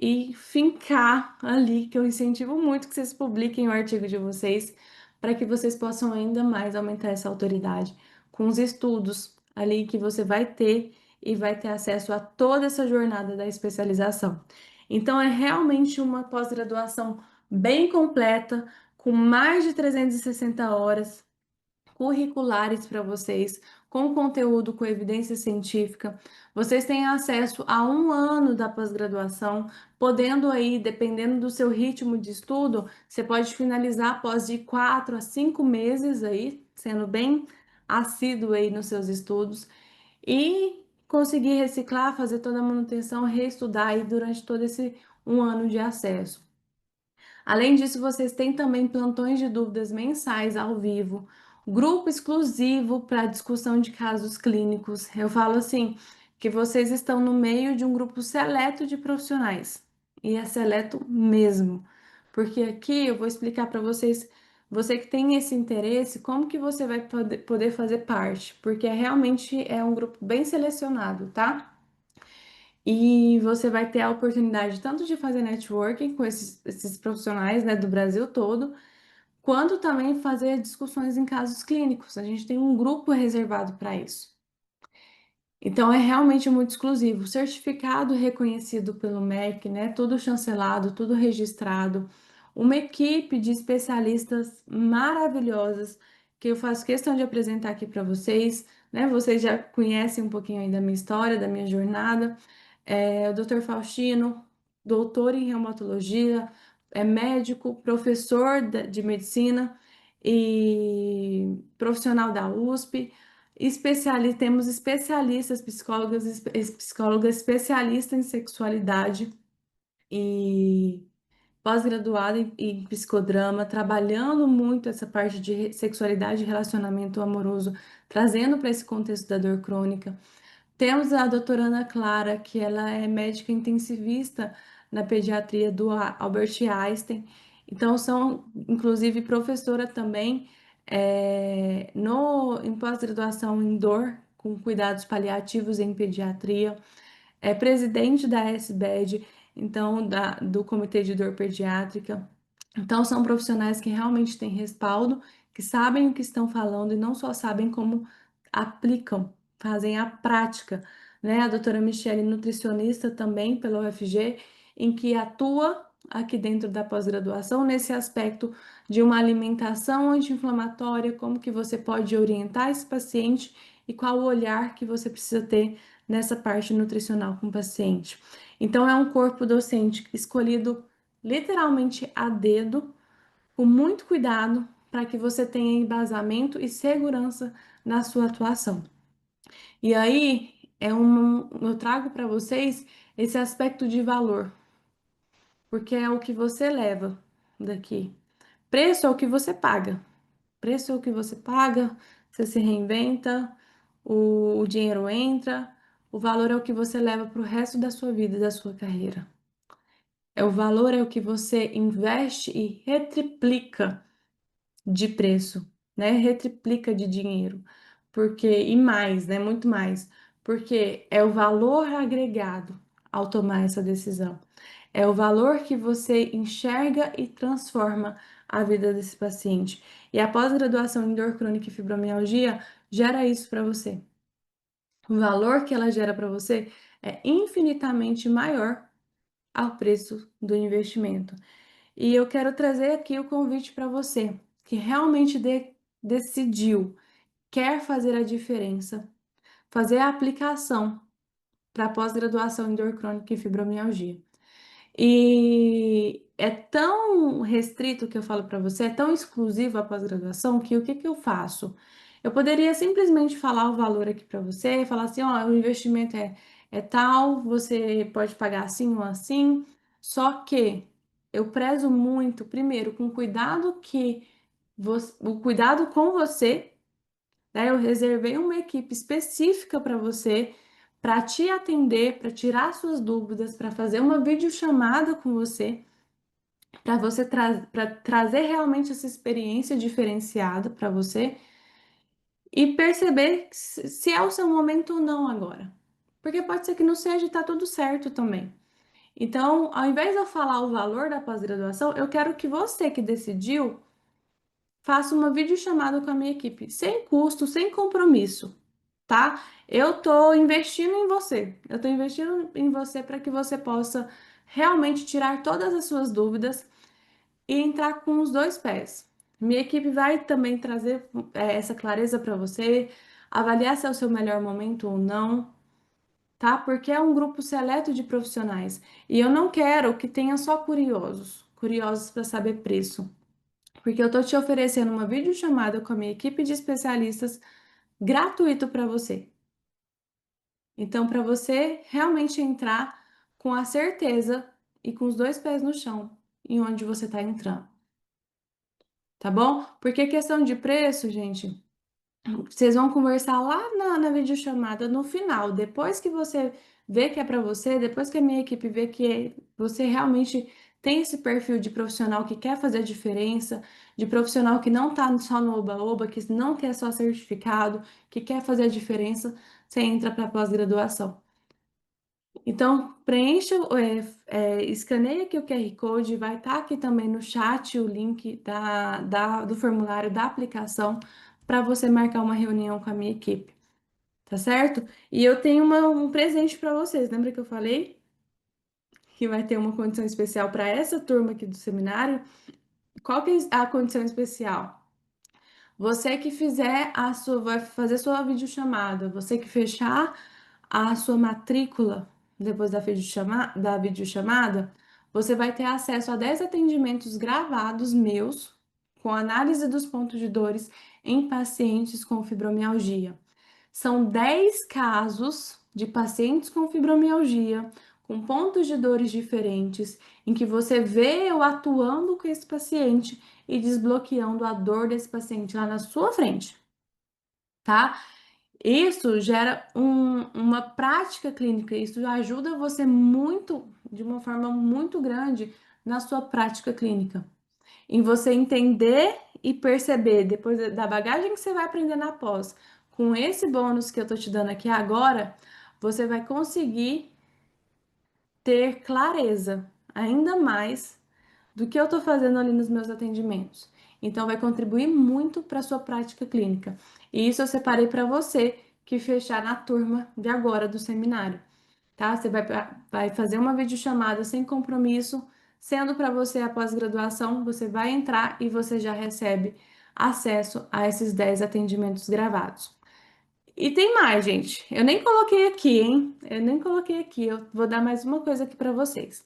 S1: e fincar ali, que eu incentivo muito que vocês publiquem o artigo de vocês, para que vocês possam ainda mais aumentar essa autoridade com os estudos ali que você vai ter e vai ter acesso a toda essa jornada da especialização. Então, é realmente uma pós-graduação bem completa, com mais de 360 horas curriculares para vocês, com conteúdo com evidência científica. Vocês têm acesso a um ano da pós-graduação, podendo aí, dependendo do seu ritmo de estudo, você pode finalizar após de 4 a 5 meses aí, sendo bem assíduo aí nos seus estudos e conseguir reciclar, fazer toda a manutenção, reestudar aí durante todo esse um ano de acesso. Além disso, vocês têm também plantões de dúvidas mensais ao vivo, grupo exclusivo para discussão de casos clínicos. Eu falo assim, que vocês estão no meio de um grupo seleto de profissionais, e é seleto mesmo, porque aqui eu vou explicar para vocês, você que tem esse interesse, como que você vai poder fazer parte, porque realmente é um grupo bem selecionado, tá? E você vai ter a oportunidade tanto de fazer networking com esses profissionais, né, do Brasil todo, quanto também fazer discussões em casos clínicos. A gente tem um grupo reservado para isso. Então é realmente muito exclusivo. Certificado reconhecido pelo MEC, né? Tudo chancelado, tudo registrado. Uma equipe de especialistas maravilhosas que eu faço questão de apresentar aqui para vocês, né? Vocês já conhecem um pouquinho aí da minha história, da minha jornada. O Dr. Faustino, doutor em reumatologia, é médico, professor de medicina e profissional da USP. Temos especialistas, psicólogas especialistas em sexualidade e pós-graduada em psicodrama, trabalhando muito essa parte de sexualidade e relacionamento amoroso, trazendo para esse contexto da dor crônica. Temos a doutora Ana Clara, que ela é médica intensivista na pediatria do Albert Einstein. Então, são, inclusive, professora também em pós-graduação em dor, com cuidados paliativos em pediatria. É presidente da SBED, então, do Comitê de Dor Pediátrica. Então, são profissionais que realmente têm respaldo, que sabem o que estão falando e não só sabem como aplicam, fazem a prática, né? A doutora Michele, nutricionista também pela UFG, em que atua aqui dentro da pós-graduação nesse aspecto de uma alimentação anti-inflamatória, como que você pode orientar esse paciente e qual o olhar que você precisa ter nessa parte nutricional com o paciente. Então, é um corpo docente escolhido literalmente a dedo, com muito cuidado, para que você tenha embasamento e segurança na sua atuação. E aí, eu trago para vocês esse aspecto de valor, porque é o que você leva daqui. Preço é o que você paga. Preço é o que você paga, você se reinventa, o dinheiro entra, o valor é o que você leva para o resto da sua vida, da sua carreira. O valor é o que você investe e retriplica de preço, né? Retriplica de dinheiro, porque e mais, né? Muito mais, porque é o valor agregado ao tomar essa decisão. É o valor que você enxerga e transforma a vida desse paciente. E a pós-graduação em dor crônica e fibromialgia gera isso para você. O valor que ela gera para você é infinitamente maior ao preço do investimento. E eu quero trazer aqui o convite para você que realmente decidiu, quer fazer a diferença, fazer a aplicação para pós-graduação em dor crônica e fibromialgia. E é tão restrito que eu falo para você, é tão exclusivo a pós-graduação que o que eu faço? Eu poderia simplesmente falar o valor aqui para você, falar assim, ó, o investimento é tal, você pode pagar assim ou assim, só que eu prezo muito, primeiro, com o cuidado o cuidado com você, né? Eu reservei uma equipe específica para você, para te atender, para tirar suas dúvidas, para fazer uma videochamada com você, para você para trazer realmente essa experiência diferenciada para você e perceber se é o seu momento ou não agora. Porque pode ser que não seja e tá tudo certo também. Então, ao invés de eu falar o valor da pós-graduação, eu quero que você que decidiu faça uma videochamada com a minha equipe, sem custo, sem compromisso, tá? Eu tô investindo em você. Eu tô investindo em você para que você possa realmente tirar todas as suas dúvidas e entrar com os dois pés. Minha equipe vai também trazer essa clareza para você, avaliar se é o seu melhor momento ou não, tá? Porque é um grupo seleto de profissionais e eu não quero que tenha só curiosos, curiosos para saber preço, porque eu tô te oferecendo uma videochamada com a minha equipe de especialistas gratuito para você. Então, para você realmente entrar com a certeza e com os dois pés no chão em onde você está entrando, tá bom? Porque questão de preço, gente, vocês vão conversar lá na videochamada no final, depois que você vê que é para você, depois que a minha equipe vê que você realmente tem esse perfil de profissional que quer fazer a diferença, de profissional que não tá só no oba-oba, que não quer só certificado, que quer fazer a diferença, você entra para pós-graduação. Então, preencha, escaneia aqui o QR Code, vai estar aqui também no chat o link do formulário da aplicação para você marcar uma reunião com a minha equipe, tá certo? E eu tenho um presente para vocês, lembra que eu falei que vai ter uma condição especial para essa turma aqui do seminário? Qual que é a condição especial? Você que vai fazer sua videochamada, você que fechar a sua matrícula depois da videochamada, você vai ter acesso a 10 atendimentos gravados meus, com análise dos pontos de dores em pacientes com fibromialgia. São 10 casos de pacientes com fibromialgia, com pontos de dores diferentes, em que você vê eu atuando com esse paciente e desbloqueando a dor desse paciente lá na sua frente, tá? Isso gera uma prática clínica, isso ajuda você muito, de uma forma muito grande, na sua prática clínica. Em você entender e perceber, depois da bagagem que você vai aprender na pós, com esse bônus que eu tô te dando aqui agora, você vai conseguir ter clareza ainda mais do que eu tô fazendo ali nos meus atendimentos. Então, vai contribuir muito para a sua prática clínica. E isso eu separei para você que fechar na turma de agora do seminário, tá? Você vai fazer uma videochamada sem compromisso, sendo para você a pós-graduação, você vai entrar e você já recebe acesso a esses 10 atendimentos gravados. E tem mais, gente. Eu nem coloquei aqui, hein? Eu nem coloquei aqui. Eu vou dar mais uma coisa aqui para vocês.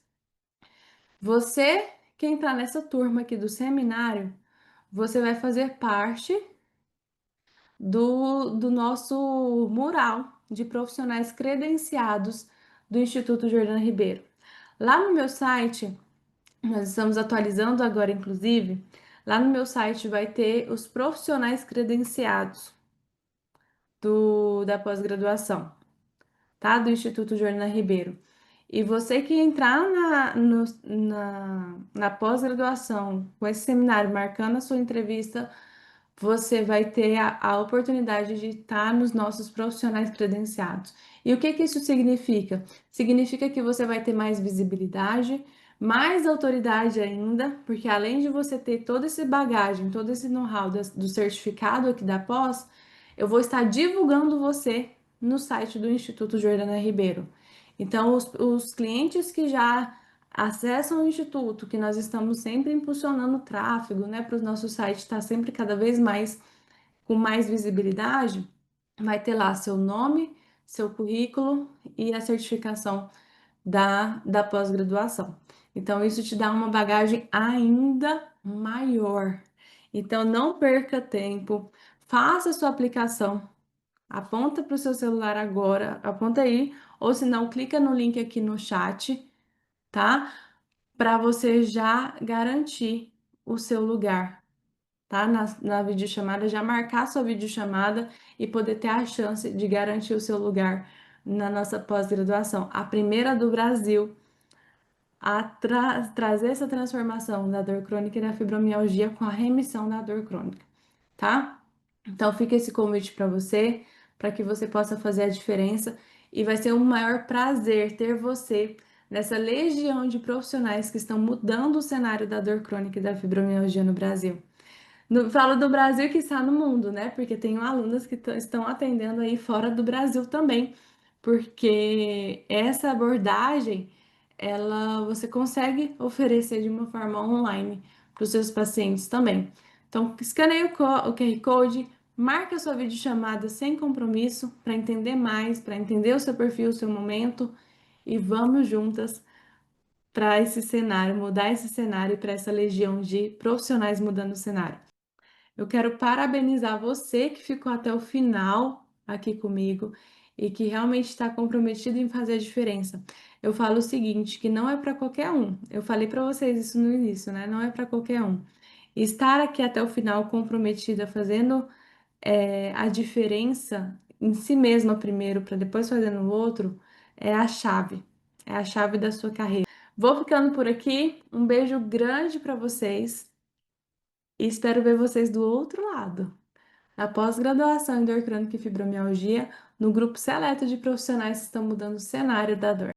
S1: Você que entrar nessa turma aqui do seminário, você vai fazer parte do nosso mural de profissionais credenciados do Instituto Jordana Ribeiro. Lá no meu site, nós estamos atualizando agora, inclusive, lá no meu site vai ter os profissionais credenciados da pós-graduação, tá? Do Instituto Jordana Ribeiro. E você que entrar na pós-graduação com esse seminário, marcando a sua entrevista, você vai ter a oportunidade de estar nos nossos profissionais credenciados. E o que que isso significa? Significa que você vai ter mais visibilidade, mais autoridade ainda, porque além de você ter toda essa bagagem, todo esse know-how do certificado aqui da pós, eu vou estar divulgando você no site do Instituto Jordana Ribeiro. Então, os clientes que já acessam o Instituto, que nós estamos sempre impulsionando o tráfego, né, para o nosso site estar sempre cada vez mais com mais visibilidade, vai ter lá seu nome, seu currículo e a certificação da pós-graduação. Então, isso te dá uma bagagem ainda maior. Então, não perca tempo, faça a sua aplicação, aponta para o seu celular agora, aponta aí, ou se não, clica no link aqui no chat, tá? para você já garantir o seu lugar, tá? Na videochamada, já marcar sua videochamada e poder ter a chance de garantir o seu lugar na nossa pós-graduação. A primeira do Brasil a trazer essa transformação da dor crônica e da fibromialgia com a remissão da dor crônica, tá? Então fica esse convite para você, para que você possa fazer a diferença e vai ser um maior prazer ter você nessa legião de profissionais que estão mudando o cenário da dor crônica e da fibromialgia no Brasil. Falo do Brasil que está no mundo, né? Porque tenho alunas que estão atendendo aí fora do Brasil também, porque essa abordagem, você consegue oferecer de uma forma online para os seus pacientes também. Então, escaneie o QR Code, marca a sua videochamada sem compromisso para entender mais, para entender o seu perfil, o seu momento e vamos juntas para esse cenário, mudar esse cenário para essa legião de profissionais mudando o cenário. Eu quero parabenizar você que ficou até o final aqui comigo e que realmente está comprometido em fazer a diferença. Eu falo o seguinte, que não é para qualquer um. Eu falei para vocês isso no início, né? Não é para qualquer um. Estar aqui até o final comprometida, fazendo a diferença em si mesma primeiro, para depois fazer no outro, é a chave. É a chave da sua carreira. Vou ficando por aqui. Um beijo grande para vocês e espero ver vocês do outro lado. Na pós-graduação em dor crônica e fibromialgia, no grupo seleto de profissionais que estão mudando o cenário da dor.